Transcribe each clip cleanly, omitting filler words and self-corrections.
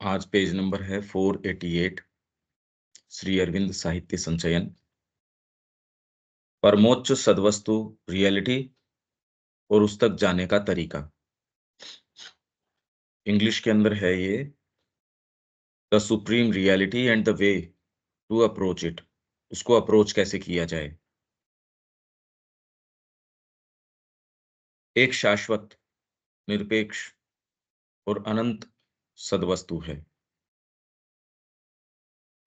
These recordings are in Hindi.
आज पेज नंबर है 488। श्री अरविंद साहित्य संचयन। परमोच्च सद्वस्तु रियलिटी और उस तक जाने का तरीका। इंग्लिश के अंदर है ये the supreme reality and the way to approach it. उसको अप्रोच कैसे किया जाए। एक शाश्वत, निरपेक्ष और अनंत सद्वस्तु है।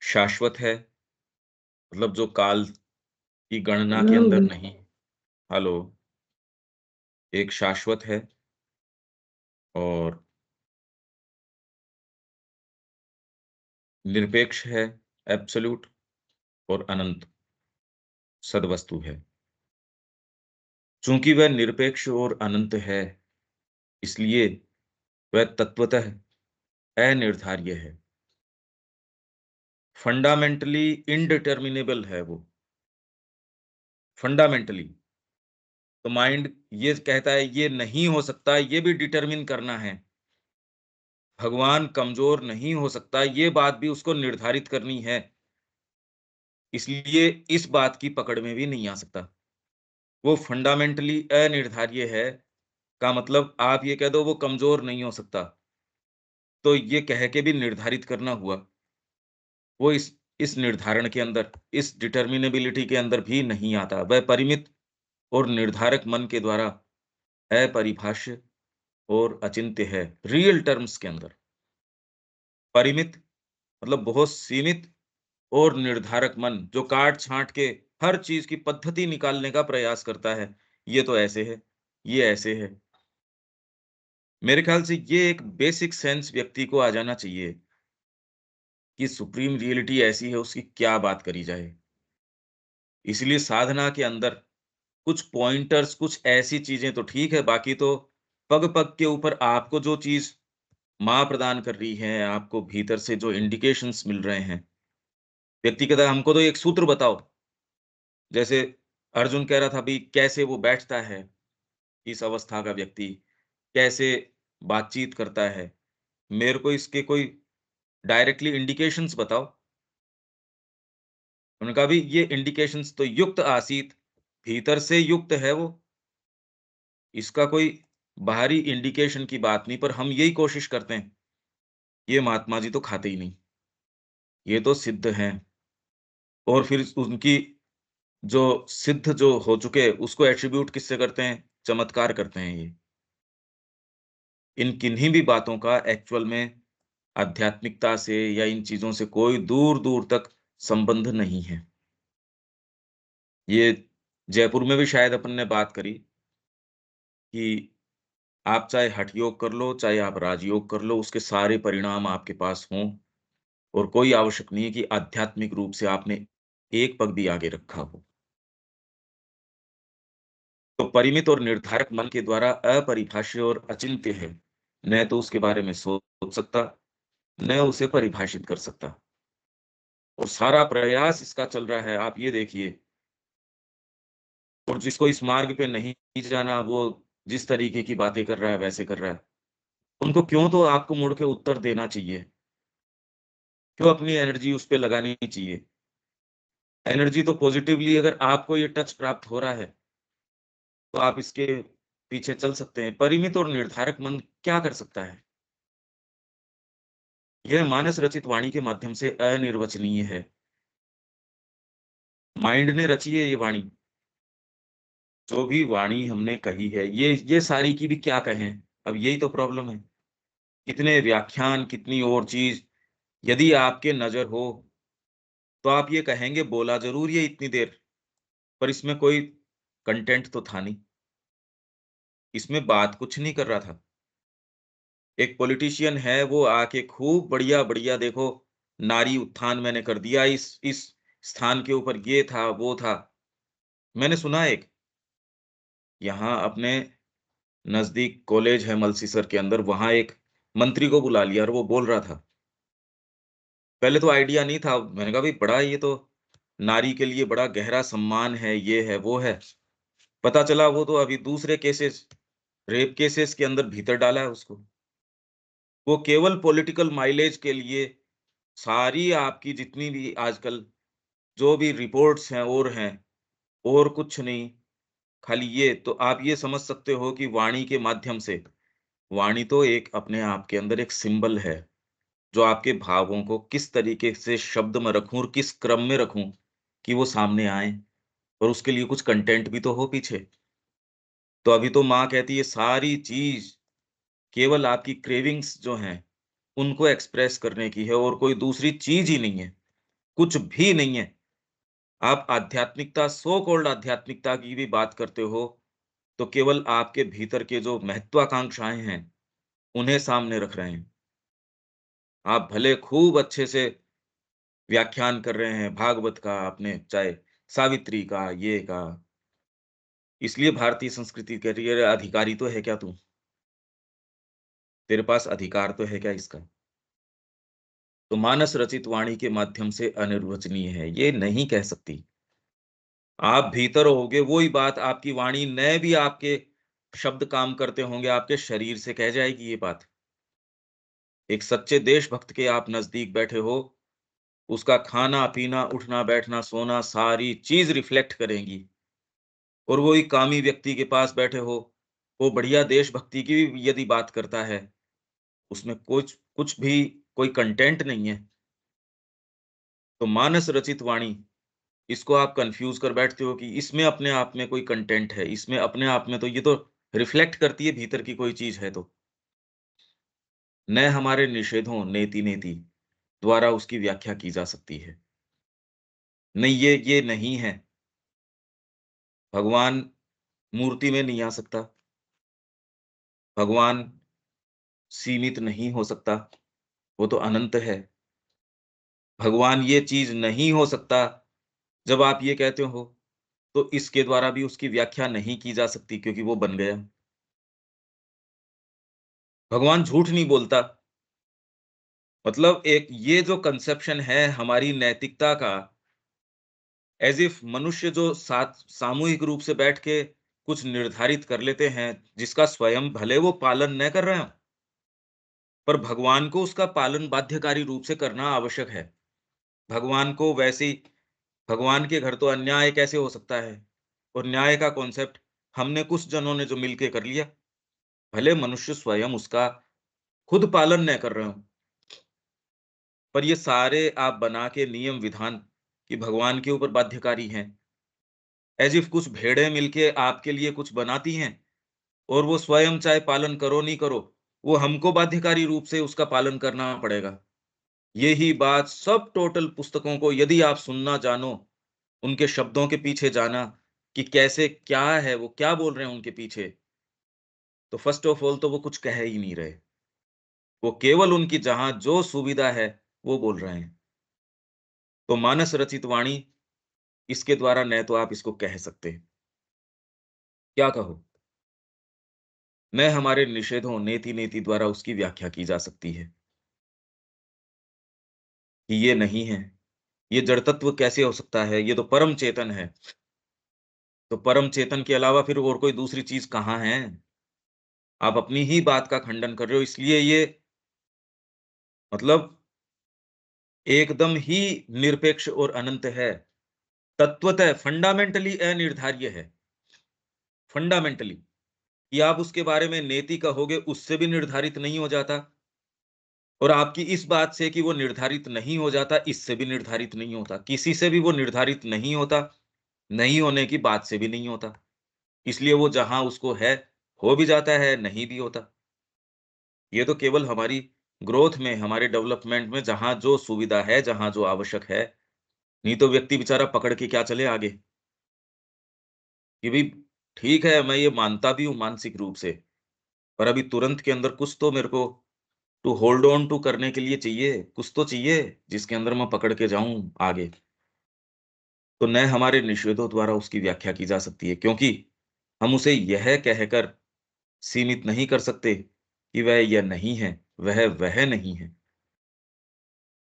शाश्वत है मतलब जो काल की गणना के अंदर नहीं। हेलो। एक शाश्वत है और निरपेक्ष है, एब्सोल्यूट और अनंत सद्वस्तु है। चूंकि वह निरपेक्ष और अनंत है, इसलिए वह तत्वतः अनिर्धार्य है। फंडामेंटली इनडिटर्मिनेबल है वो। फंडामेंटली तो माइंड ये कहता है ये नहीं हो सकता, ये भी डिटरमिन करना है। भगवान कमजोर नहीं हो सकता, ये बात भी उसको निर्धारित करनी है। इसलिए इस बात की पकड़ में भी नहीं आ सकता। वो फंडामेंटली अनिर्धार्य है का मतलब आप ये कह दो वो कमजोर नहीं हो सकता, तो ये कह के भी निर्धारित करना हुआ। वो इस निर्धारण के अंदर, इस डिटर्मिनेबिलिटी के अंदर भी नहीं आता। वह परिमित और निर्धारक मन के द्वारा अपरिभाष्य और अचिंत्य है। रियल टर्म्स के अंदर परिमित मतलब बहुत सीमित, और निर्धारक मन जो काट छांट के हर चीज की पद्धति निकालने का प्रयास करता है। ये तो ऐसे है, ये ऐसे है। मेरे ख्याल से ये एक बेसिक सेंस व्यक्ति को आ जाना चाहिए कि सुप्रीम रियलिटी ऐसी है, उसकी क्या बात करी जाए। इसलिए साधना के अंदर कुछ पॉइंटर्स, कुछ ऐसी चीजें तो ठीक है, बाकी तो पग-पग के ऊपर आपको जो चीज़ माँ प्रदान कर रही है, आपको भीतर से जो इंडिकेशंस मिल रहे हैं। व्यक्ति कहता है हमको तो एक सूत्र बताओ। जैसे अर्जुन कह रहा था भई कैसे वो बैठता है, इस अवस्था का व्यक्ति, कैसे बातचीत करता है। मेरे को इसके कोई डायरेक्टली इंडिकेशंस बताओ। उन्होंने कहा भई ये इंडिकेशंस तो युक्त आसीत, भीतर से युक्त है वो। इसका कोई बाहरी इंडिकेशन की बात नहीं, पर हम यही कोशिश करते हैं। ये महात्मा जी तो खाते ही नहीं, ये तो सिद्ध हैं। और फिर उनकी जो सिद्ध जो हो चुके, उसको एट्रिब्यूट किससे करते हैं? चमत्कार करते हैं ये। इन किन्हीं भी बातों का एक्चुअल में आध्यात्मिकता से या इन चीज़ों से कोई दूर-दूर तक संबंध नहीं है। ये जयपुर में भी शायद अपन ने बात करी कि आप चाहे हठ योग कर लो, चाहे आप राजयोग कर लो, उसके सारे परिणाम आपके पास हों, और कोई आवश्यक नहीं है कि आध्यात्मिक रूप से आपने एक पग भी आगे रखा हो। तो परिमित और निर्धारक मन के द्वारा अपरिभाष्य और अचिंत्य है। न तो उसके बारे में सोच सकता, न उसे परिभाषित कर सकता। और सारा प्रयास इसका चल रहा है, आप ये देखिए। और जिसको इस मार्ग पे नहीं जाना, वो जिस तरीके की बातें कर रहा है, वैसे कर रहा है। उनको क्यों तो आपको मुड़ के उत्तर देना चाहिए। क्यों अपनी एनर्जी उस पे लगानी चाहिए। एनर्जी तो पॉजिटिवली अगर आपको ये टच प्राप्त हो रहा है, तो आप इसके पीछे चल सकते हैं। परिमित और निर्धारक मन क्या कर सकता है? यह मानस रचित वाणी के माध्यम से अनिर्वचनीय है। माइंड ने रची है ये वाणी। जो भी वाणी हमने कही है, ये सारी की भी क्या कहें? अब यही तो प्रॉब्लम है। कितने व्याख्यान, कितनी और चीज़, यदि आपके नज़र हो, तो आप ये कहेंगे बोला ज़रूर ये इतनी देर, पर इसमें कोई कंटेंट तो था नहीं। इसमें बात कुछ नहीं कर रहा था। एक पॉलिटिशियन है, वो आके खूब बढ़िया-बढ़िया देखो, नारी उत्थान मैंने कर दिया, इस स्थान के ऊपर ये था, वो था। मैंने सुना एक, यहाँ अपने नज़दीक कॉलेज है मलसीसर के अंदर, वहाँ एक मंत्री को बुला लिया और वो बोल रहा था। पहले तो आइडिया नहीं था, मैंने कहा भई बड़ा ये तो नारी के लिए बड़ा गहरा सम्मान है, ये है, वो है। पता चला वो तो अभी दूसरे केसेस, रेप केसेस के अंदर भीतर डाला है उसको। वो केवल पॉलिटिकल माइलेज के लिए सारी आपकी जितनी भी आजकल जो भी रिपोर्ट्स हैं और कुछ नहीं, खाली ये तो आप ये समझ सकते हो कि वाणी के माध्यम से वाणी तो एक अपने आप के अंदर एक सिंबल है, जो आपके भावों को किस तरीके से शब्द में रखूँ और किस क्रम में रखूँ कि वो सामने आएँ और उसके लिए कुछ कंटेंट भी तो हो पीछे। तो अभी तो माँ कहती है सारी चीज़ केवल आपकी क्रेविंग्स जो हैं, उनको एक्सप्रेस करने की है और कोई दूसरी चीज़ ही नहीं है, कुछ भी नहीं है। आप आध्यात्मिकता सो कॉल्ड आध्यात्मिकता की भी बात करते हो, तो केवल आपके भीतर के जो महत्वाकांक्षाएँ हैं, उन्हें सामने रख रहे हैं। आप भले खूब अच्छे से व्याख्यान कर रहे हैं भागवत का, आपने चाहे सावित्री का, ये का, इसलिए भारतीय संस्कृति कह रही है, "अरे! अधिकारी तो है क्या तू? तेरे पास अधिकार तो है क्या इसका?" तो मानस रचित वाणी के माध्यम से अनिर्वचनीय है, ये नहीं कह सकती। आप भीतर होगे, वही बात आपकी वाणी न भी आपके शब्द काम करते होंगे, आपके शरीर से कह जाएगी ये बात। एक सच्चे देशभक्त के आप नज़दीक बैठे हो, उसका खाना-पीना, उठना-बैठना, सोना सारी चीज़ रिफ्लेक्ट करेंगी और वही कामी व्यक्ति के पास बैठे हो, वो बढ़िया देशभक्ति की भी यदि बात करता है, उसमें कुछ कुछ भी कोई कंटेंट नहीं है, तो मानस रचित वाणी इसको आप कन्फ्यूज़ कर बैठते हो कि इसमें अपने आप में कोई कंटेंट है, इसमें अपने आप में तो ये तो रिफ्लेक्ट करती है भीतर की कोई चीज़ है तो। न हमारे निषेधों नेति-नेति द्वारा उसकी व्याख्या की जा सकती है। नहीं ये नहीं है, भगवान मूर्ति में नहीं आ सकता, भगवान सीमित नहीं हो सकता, वो तो अनंत है। भगवान ये चीज़ नहीं हो सकता, जब आप ये कहते हो, तो इसके द्वारा भी उसकी व्याख्या नहीं की जा सकती क्योंकि वो बन गया। भगवान झूठ नहीं बोलता, मतलब एक ये जो कंसेप्शन है हमारी नैतिकता का, एज़ इफ मनुष्य जो साथ सामूहिक रूप से बैठ के कुछ निर्धारित कर लेते हैं, जिसका स्वयं भले वो पालन न कर रहे हों, पर भगवान को उसका पालन बाध्यकारी रूप से करना आवश्यक है। भगवान को वैसे ही भगवान के घर तो अन्याय कैसे हो सकता है? और न्याय का कॉन्सेप्ट हमने कुछ जनों ने जो मिलके कर लिया, भले मनुष्य स्वयं उसका खुद पालन न कर रहे हों, पर ये सारे आप बना के नियम विधान कि भगवान के ऊपर बाध्यकारी हैं, एज़ इफ कुछ भेड़ें मिलके आपके लिए कुछ बनाती हैं और वो स्वयं चाहे पालन करो नहीं करो, वो हमको बाध्यकारी रूप से उसका पालन करना पड़ेगा। यही बात सब टोटल पुस्तकों को यदि आप सुनना जानो, उनके शब्दों के पीछे जाना कि कैसे क्या है, वो क्या बोल रहे हैं उनके पीछे, तो फर्स्ट ऑफ ऑल तो वो कुछ कह ही नहीं रहे। वो केवल उनकी जहाँ जो सुविधा है, वो बोल रहे हैं। तो मानस रचित वाणी इसके द्वारा न तो आप इसको कह सकते, क्या कहो? न हमारे निषेधों, नेति-नेति द्वारा उसकी व्याख्या की जा सकती है कि ये नहीं है। ये जड़ तत्व कैसे हो सकता है? ये तो परम चेतन है। तो परम चेतन के अलावा फिर और कोई दूसरी चीज़ कहाँ है? आप अपनी ही बात का खंडन कर रहे हो, इसलिए ये मतलब एकदम ही निरपेक्ष और अनंत है। तत्वतः फंडामेंटली अनिर्धार्य है, फंडामेंटली कि आप उसके बारे में नेति कहोगे, उससे भी निर्धारित नहीं हो जाता और आपकी इस बात से कि वो निर्धारित नहीं हो जाता, इससे भी निर्धारित नहीं होता। किसी से भी वो निर्धारित नहीं होता, नहीं होने की बात से भी नहीं होता। इसलिए वो जहाँ उसको है, हो भी जाता है, नहीं भी होता। ये तो केवल हमारी ग्रोथ में, हमारे डेवलपमेंट में जहाँ जो सुविधा है, जहाँ जो आवश्यक है, नहीं तो व्यक्ति बेचारा पकड़ के क्या चले आगे, कि भई ठीक है, मैं ये मानता भी हूँ मानसिक रूप से, पर अभी तुरंत के अंदर कुछ तो मेरे को टू होल्ड ऑन टू करने के लिए चाहिए, कुछ तो चाहिए, जिसके अंदर मैं पकड़ के जाऊँ आगे। तो न हमारे निषेधों द्वारा उसकी व्याख्या की जा सकती है, क्योंकि हम उसे यह कहकर सीमित नहीं कर सकते कि वह यह नहीं है, वह नहीं है।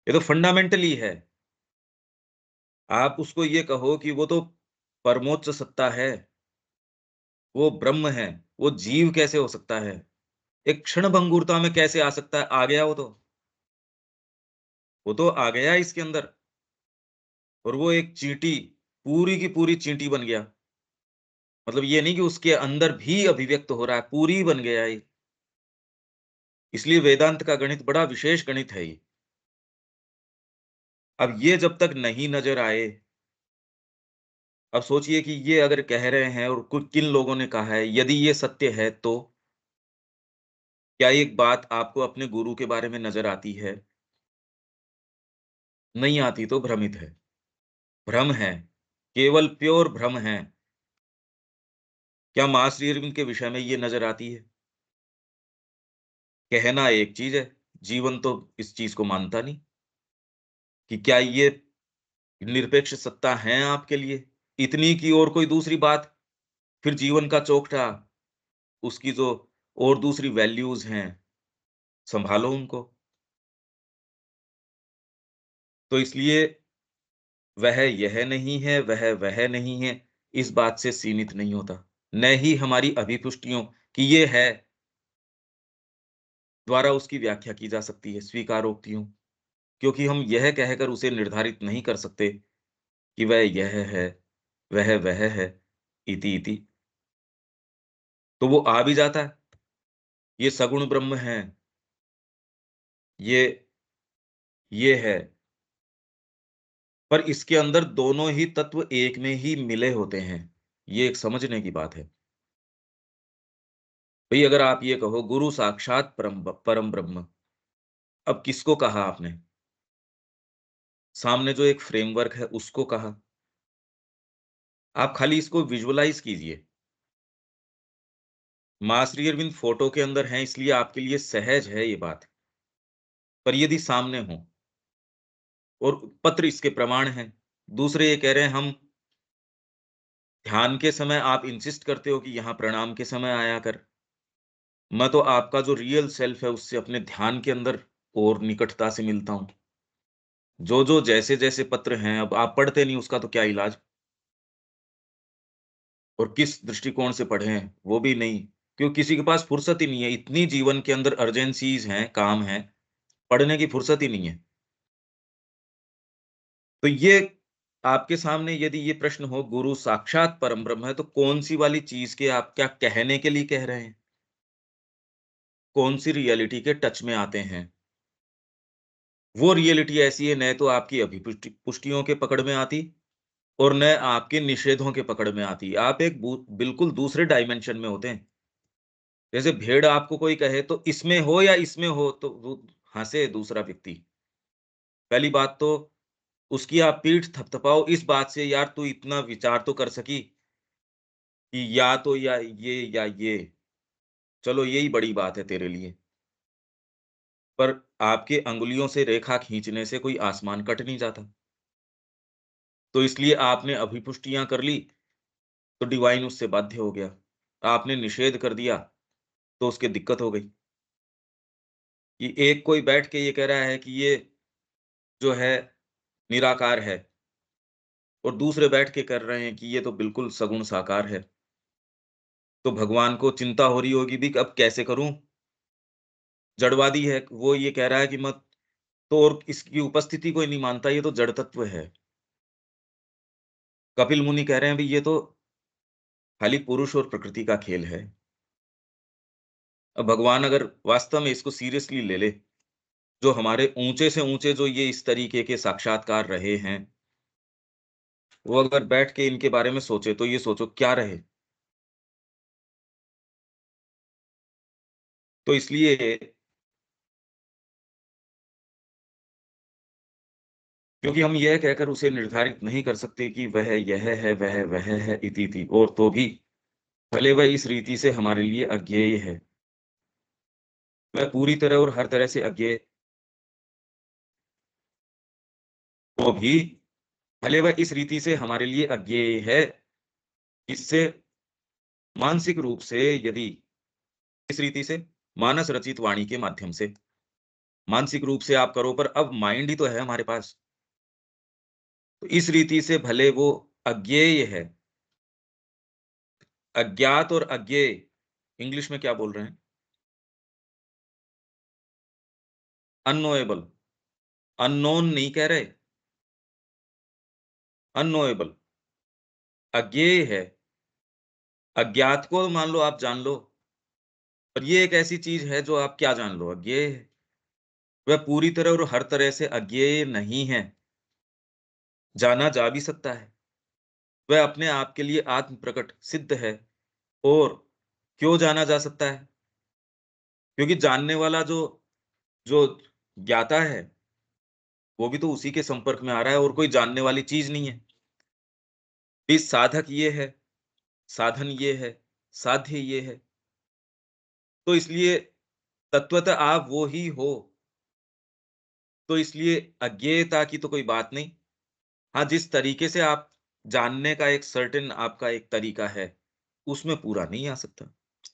ये तो फंडामेंटली है। आप उसको ये कहो कि वो तो परमोच्च सत्ता है, वो ब्रह्म है, वो जीव कैसे हो सकता है? एक क्षणभंगुरता में कैसे आ सकता है? आ गया वो तो आ गया इसके अंदर और वो एक चींटी, पूरी की पूरी चींटी बन गया। मतलब ये नहीं कि उसके अंदर भी अभिव्यक्त हो रहा है, पूरी बन गया ये। इसलिए वेदांत का गणित बड़ा विशेष गणित है ये। अब ये जब तक नहीं नज़र आए, अब सोचिए कि ये अगर कह रहे हैं और कुछ किन लोगों ने कहा है, यदि ये सत्य है तो क्या एक बात आपको अपने गुरु के बारे में नज़र आती है? नहीं आती तो भ्रमित है, भ्रम है, केवल प्योर भ्रम है। क्या माँ श्री अरविंद के विषय में ये नज़र आती है? कहना एक चीज़ है, जीवन तो इस चीज़ को मानता नहीं कि क्या ये निरपेक्ष सत्ता हैं आपके लिए? इतनी की और कोई दूसरी बात, फिर जीवन का चौखटा, उसकी जो और दूसरी वैल्यूज़ हैं, सँभालो उनको। तो इसलिए वह यह नहीं है, वह नहीं है, इस बात से सीमित नहीं होता। न ही हमारी अभिपुष्टियों कि ये है, द्वारा उसकी व्याख्या की जा सकती है, स्वीकारोक्तियों। क्योंकि हम यह कहकर उसे निर्धारित नहीं कर सकते कि वह यह है, वह है, इति। तो वो आ भी जाता है, ये सगुण ब्रह्म है, ये ये है, पर इसके अंदर दोनों ही तत्व एक में ही मिले होते हैं। ये एक समझने की बात है। भई अगर आप ये कहो गुरु साक्षात परम ब्रह्म, अब किसको कहा आपने? सामने जो एक फ्रेमवर्क है उसको कहा। आप खाली इसको विजुअलाइज़ कीजिए। माँ श्री अरविंद फ़ोटो के अंदर हैं इसलिए आपके लिए सहज है ये बात। पर यदि सामने हों और पत्र इसके प्रमाण हैं। दूसरे ये कह रहे हैं हम ध्यान के समय आप इंसिस्ट करते हो कि यहाँ प्रणाम के समय आया कर। मैं तो आपका जो रियल सेल्फ है उससे अपने ध्यान के अंदर और निकटता से मिलता हूँ। जो जैसे-जैसे पत्र हैं अब आप पढ़ते नहीं उसका तो क्या इलाज? और किस दृष्टिकोण से पढ़ें, वो भी नहीं। क्यों किसी के पास फुर्सत ही नहीं है, इतनी जीवन के अंदर अर्जेंसीज़ हैं, काम हैं, पढ़ने की फुर्सत ही नहीं है। तो ये आपके सामने यदि ये प्रश्न हो गुरु साक्षात परमब्रह्म है, तो कौन-सी वाली चीज़ के आप क्या कहने के लिए कह रहे हैं? कौन-सी रियलिटी के टच में आते हैं? वो रियलिटी ऐसी है न तो आपकी पुष्टियों के पकड़ में आती और न आपके निषेधों के पकड़ में आती। आप एक बिल्कुल दूसरे डायमेंशन में होते हैं। जैसे भेड़ आपको कोई कहे तो इसमें हो या इसमें हो तो वो हँसे दूसरा व्यक्ति। पहली बात तो उसकी आप पीठ थपथपाओ इस बात से यार तू इतना विचार तो कर सकी कि या तो या ये, चलो यही बड़ी बात है तेरे लिए। पर आपके अंगुलियों से रेखा खींचने से कोई आसमान कट नहीं जाता। तो इसलिए आपने अभिपुष्टियाँ कर ली, तो डिवाइन उससे बाध्य हो गया। आपने निषेध कर दिया, तो उसकी दिक्कत हो गई। कि एक कोई बैठ के ये कह रहा है कि ये जो है निराकार है और दूसरे बैठ के कर रहे हैं कि ये तो बिल्कुल सगुण साकार है। तो भगवान को चिंता हो रही होगी भी कि अब कैसे करूँ? जड़वादी है, वो ये कह रहा है कि मत तो और इसकी उपस्थिति कोई नहीं मानता, ये तो जड़ तत्व है। कपिल मुनि कह रहे हैं, भई ये तो खाली पुरुष और प्रकृति का खेल है। अब भगवान अगर वास्तव में इसको सीरियसली ले ले, जो हमारे ऊँचे से ऊँचे जो ये इस तरीके के साक्षात्कार रहे हैं, वो अगर बैठ के इनके बारे में सोचे, तो ये सोचो क्या रहे? तो इसलिए क्योंकि हम यह कहकर उसे निर्धारित नहीं कर सकते कि वह है, इति-इति और तो भी भले वह इस रीति से हमारे लिए अज्ञेय है। वह पूरी तरह और हर तरह से अज्ञेय तो भी भले वह इस रीति से हमारे लिए अज्ञेय है, इससे मानसिक रूप से यदि इस रीति से मानस रचित वाणी के माध्यम से, मानसिक रूप से आप करो पर अब माइंड ही तो है हमारे पास। तो इस रीति से भले वो अज्ञेय है, अज्ञात और अज्ञेय इंग्लिश में क्या बोल रहे हैं? अननोएबल, अननोन नहीं कह रहे, अननोएबल, अज्ञेय है। अज्ञात को मान लो आप जान लो, पर ये एक ऐसी चीज़ है जो आप क्या जान लो? अज्ञेय है। वह पूरी तरह और हर तरह से अज्ञेय नहीं है, जाना जा भी सकता है। वह अपने आप के लिए आत्म प्रकट सिद्ध है। और क्यों जाना जा सकता है? क्योंकि जानने वाला जो जो ज्ञाता है, वो भी तो उसी के संपर्क में आ रहा है और कोई जानने वाली चीज़ नहीं है। इस साधक ये है, साधन ये है, साध्य ये है। तो इसलिए तत्वतः आप वो ही हो, तो इसलिए अज्ञेयता की तो कोई बात नहीं। हाँ, जिस तरीके से आप जानने का एक सर्टेन आपका एक तरीका है, उसमें पूरा नहीं आ सकता।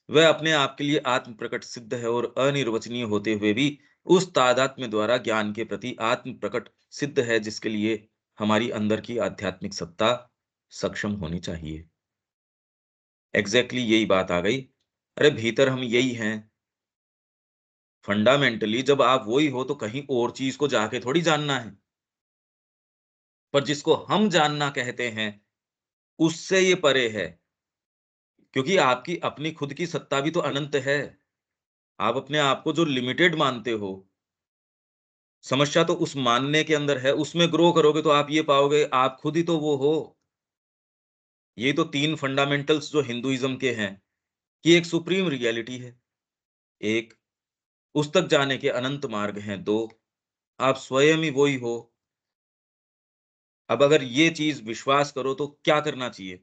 वह अपने आप के लिए आत्म प्रकट सिद्ध है और अनिर्वचनीय होते हुए भी उस तादात्म्य द्वारा ज्ञान के प्रति आत्म प्रकट सिद्ध है, जिसके लिए हमारी अंदर की आध्यात्मिक सत्ता सक्षम होनी चाहिए। एग्ज़ैक्टली यही बात आ गई। अरे भीतर हम यही हैं। फंडामेंटली जब आप वही हो तो कहीं और चीज़ को जाके थोड़ी जानना है। पर जिसको हम जानना कहते हैं, उससे ये परे है। क्योंकि आपकी अपनी खुद की सत्ता भी तो अनंत है। आप अपने आप को जो लिमिटेड मानते हो, समस्या तो उस मानने के अंदर है, उसमें ग्रो करोगे तो आप ये पाओगे आप खुद ही तो वो हो। ये तो 3 फंडामेंटल्स जो हिंदुइज़्म के हैं, कि एक सुप्रीम रियलिटी है, 1 उस तक जाने के अनंत मार्ग हैं, 2 आप स्वयं ही वो ही हो। अब अगर ये चीज़ विश्वास करो तो क्या करना चाहिए?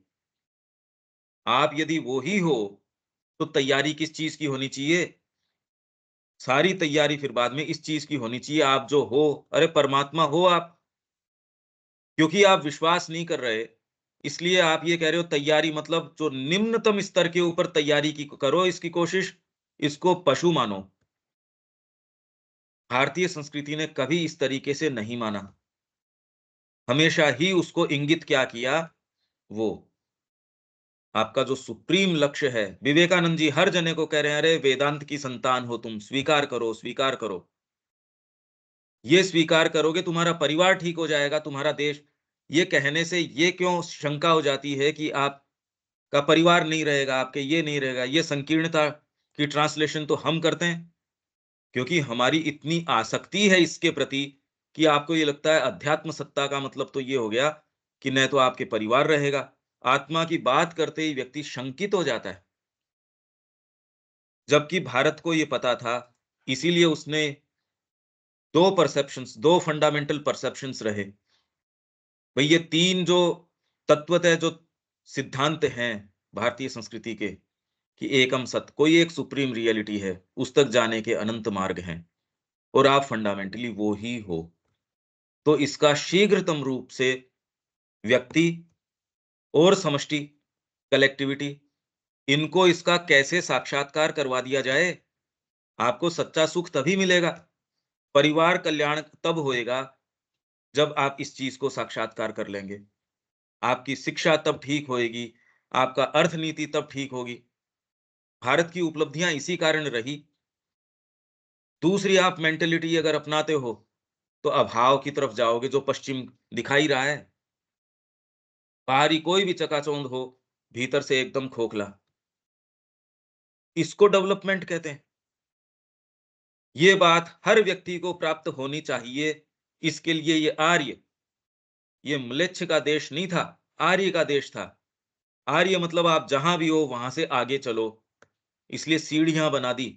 आप यदि वो ही हो, तो तैयारी किस चीज़ की होनी चाहिए? सारी तैयारी फिर बाद में इस चीज़ की होनी चाहिए, आप जो हो, अरे परमात्मा हो आप। क्योंकि आप विश्वास नहीं कर रहे, इसलिए आप ये कह रहे हो तैयारी मतलब जो निम्नतम स्तर के ऊपर तैयारी की करो इसकी कोशिश, इसको पशु मानो। भारतीय संस्कृति ने कभी इस तरीके से नहीं माना। हमेशा ही उसको इंगित क्या किया, वो आपका जो सुप्रीम लक्ष्य है, विवेकानंद जी हर जने को कह रहे हैं, "अरे वेदांत की संतान हो तुम, स्वीकार करो, स्वीकार करो।" ये स्वीकार करोगे तुम्हारा परिवार ठीक हो जाएगा, तुम्हारा देश। ये कहने से ये क्यों शंका हो जाती है कि आपका परिवार नहीं रहेगा, आपके ये नहीं रहेगा, ये संकीर्णता की ट्रांसलेशन तो हम करते हैं, क्योंकि हमारी इतनी आसक्ति है इसके प्रति कि आपको ये लगता है अध्यात्म सत्ता का मतलब तो ये हो गया कि न तो आपके परिवार रहेगा। आत्मा की बात करते ही व्यक्ति शंकित हो जाता है। जबकि भारत को ये पता था, इसीलिए उसने 2 फंडामेंटल परसेप्शंस रहे। भई ये 3 जो तत्वतः जो सिद्धांत हैं भारतीय संस्कृति के, कि एकम सत्य, कोई एक सुप्रीम रियलिटी है, उस तक जाने के अनंत मार्ग हैं और आप फंडामेंटली वो ही हो। तो इसका शीघ्रतम रूप से व्यक्ति और समष्टि, कलेक्टिविटी, इनको इसका कैसे साक्षात्कार करवा दिया जाए, आपको सच्चा सुख तभी मिलेगा। परिवार कल्याण तब होएगा, जब आप इस चीज़ को साक्षात्कार कर लेंगे। आपकी शिक्षा तब ठीक होएगी, आपका अर्थनीति तब ठीक होगी। भारत की उपलब्धियाँ इसी कारण रही। दूसरी आप मेंटालिटी अगर अपनाते हो, तो अभाव की तरफ जाओगे जो पश्चिम दिखा ही रहा है। बाहरी कोई भी चकाचौंध हो, भीतर से एकदम खोखला। इसको डेवलपमेंट कहते हैं। ये बात हर व्यक्ति को प्राप्त होनी चाहिए। इसके लिए ये म्लेच्छ का देश नहीं था, आर्य का देश था। आर्य मतलब आप जहाँ भी हो वहाँ से आगे चलो। इसलिए सीढ़ियाँ बना दी।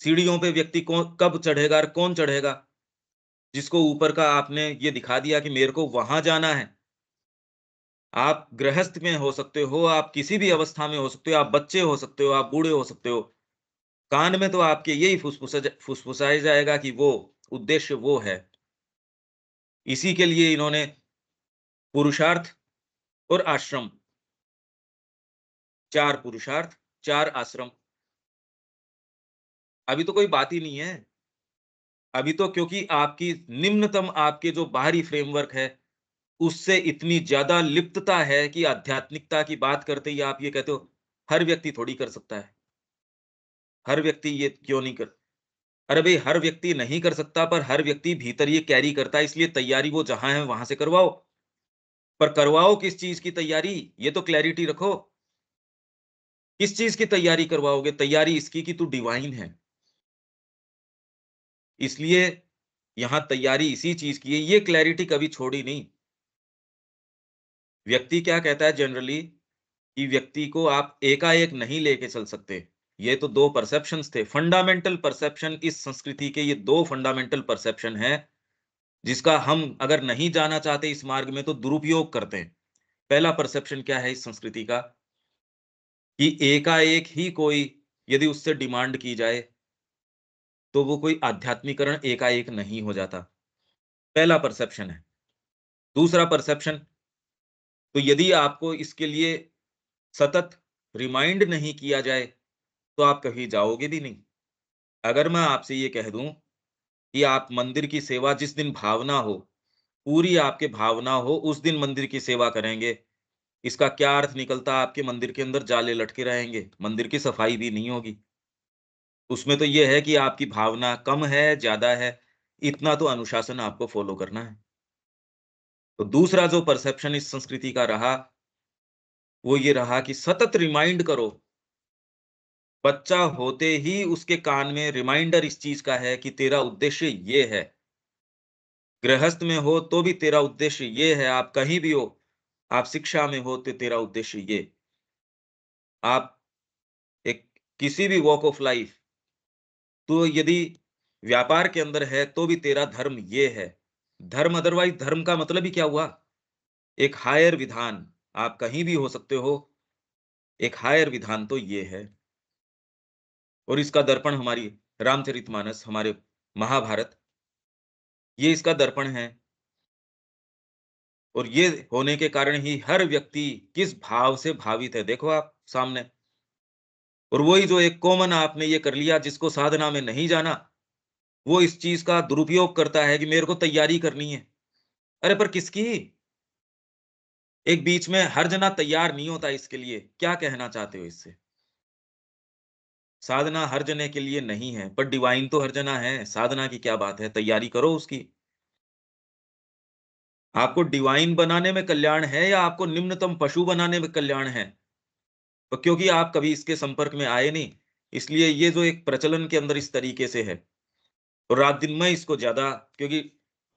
सीढ़ियों पे व्यक्ति कौन कब चढ़ेगा और कौन चढ़ेगा? जिसको ऊपर का आपने ये दिखा दिया कि मेरे को वहाँ जाना है। आप गृहस्थ में हो सकते हो, आप किसी भी अवस्था में हो सकते हो, आप बच्चे हो सकते हो, आप बूढ़े हो सकते हो। कान में तो आपके यही फुसफुसाया जाएगा कि वो उद्देश्य वो है। इसी के लिए इन्होंने पुरुषार्थ और आश्रम, 4 पुरुषार्थ, 4 आश्रम। अभी तो कोई बात ही नहीं है। अभी तो क्योंकि आपकी निम्नतम आपके जो बाहरी फ्रेमवर्क है, उससे इतनी ज़्यादा लिप्तता है कि आध्यात्मिकता की बात करते ही आप ये कहते हो, हर व्यक्ति थोड़ी कर सकता है। हर व्यक्ति ये क्यों नहीं कर अरे भई, हर व्यक्ति नहीं कर सकता, पर हर व्यक्ति भीतर ये कैरी करता है, इसलिए तैयारी वो जहाँ है वहाँ से करवाओ। पर करवाओ किस चीज़ की तैयारी? ये तो क्लैरिटी रखो। किस चीज़ की तैयारी करवाओगे? तैयारी इसकी कि तू डिवाइन है। इसलिए यहाँ तैयारी इसी चीज़ की है, ये क्लैरिटी कभी छोड़ी नहीं। व्यक्ति क्या कहता है जनरली कि व्यक्ति को आप एकाएक नहीं लेके चल सकते। ये तो 2 परसेप्शंस थे। फंडामेंटल परसेप्शन इस संस्कृति के ये 2 फंडामेंटल परसेप्शन हैं, जिसका हम अगर नहीं जाना चाहते इस मार्ग में तो दुरुपयोग करते हैं। पहला परसेप्शन क्या है इस संस्कृति का कि एकाएक ही कोई यदि उससे डिमांड की जाए, तो वो कोई आध्यात्मिकरण एकाएक नहीं हो जाता। पहला परसेप्शन है। दूसरा परसेप्शन, तो यदि आपको इसके लिए सतत रिमाइंड नहीं किया जाए, तो आप कहीं जाओगे भी नहीं। अगर मैं आपसे ये कह दूँ कि आप मंदिर की सेवा जिस दिन भावना हो, पूरी आपके भावना हो, उस दिन मंदिर की सेवा करेंगे। इसका क्या अर्थ निकलता? आपके मंदिर के अंदर जाले लटके रहेंगे, मंदिर की सफाई भी नहीं होगी। उसमें तो ये है कि आपकी भावना कम है, ज़्यादा है, इतना तो अनुशासन आपको फ़ॉलो करना है। तो दूसरा जो परसेप्शन इस संस्कृति का रहा, वो ये रहा कि सतत रिमाइंड करो। बच्चा होते ही उसके कान में रिमाइंडर इस चीज़ का है कि तेरा उद्देश्य ये है। गृहस्थ में हो तो भी तेरा उद्देश्य ये है, आप कहीं भी हो, आप शिक्षा में हो तो तेरा उद्देश्य ये। आप एक किसी भी वॉक ऑफ लाइफ, तो यदि व्यापार के अंदर है तो भी तेरा धर्म ये है। धर्म अदरवाइज़ धर्म का मतलब ही क्या हुआ? एक हायर विधान, आप कहीं भी हो सकते हो, एक हायर विधान तो ये है। और इसका दर्पण हमारी रामचरितमानस, हमारे महाभारत, ये इसका दर्पण है। और ये होने के कारण ही हर व्यक्ति किस भाव से भावित है, देखो आप सामने। और वही जो एक कॉमन आपने ये कर लिया जिसको साधना में नहीं जाना, वो इस चीज़ का दुरुपयोग करता है कि मेरे को तैयारी करनी है। अरे पर किसकी? एक बीच में हर जना तैयार नहीं होता इसके लिए, क्या कहना चाहते हो इससे? साधना हर जने के लिए नहीं है, पर डिवाइन तो हर जना है, साधना की क्या बात है, तैयारी करो उसकी। आपको डिवाइन बनाने में कल्याण है या आपको निम्नतम पशु बनाने में कल्याण है? तो क्योंकि आप कभी इसके संपर्क में आए नहीं, इसलिए ये जो एक प्रचलन के अंदर इस तरीके से है। और रात दिन में इसको ज़्यादा, क्योंकि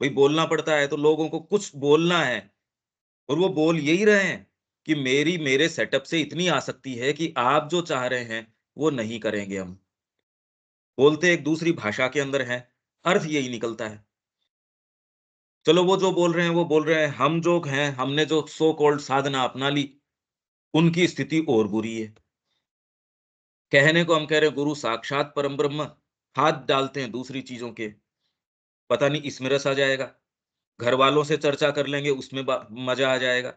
भई बोलना पड़ता है, तो लोगों को कुछ बोलना है और वो बोल यही रहे हैं कि मेरे सेटअप से इतनी आसक्ति है कि आप जो चाह रहे हैं, वो नहीं करेंगे हम। बोलते एक दूसरी भाषा के अंदर हैं, अर्थ यही निकलता है। चलो वो जो बोल रहे हैं, वो बोल रहे हैं, हम जो हैं, हमने जो सो कॉल्ड साधना अपना ली, उनकी स्थिति और बुरी है। कहने को हम कह रहे हैं गुरु साक्षात परम ब्रह्म, हाथ डालते हैं दूसरी चीज़ों के, पता नहीं इसमें रस आ जाएगा। घरवालों से चर्चा कर लेंगे, उसमें मज़ा आ जाएगा।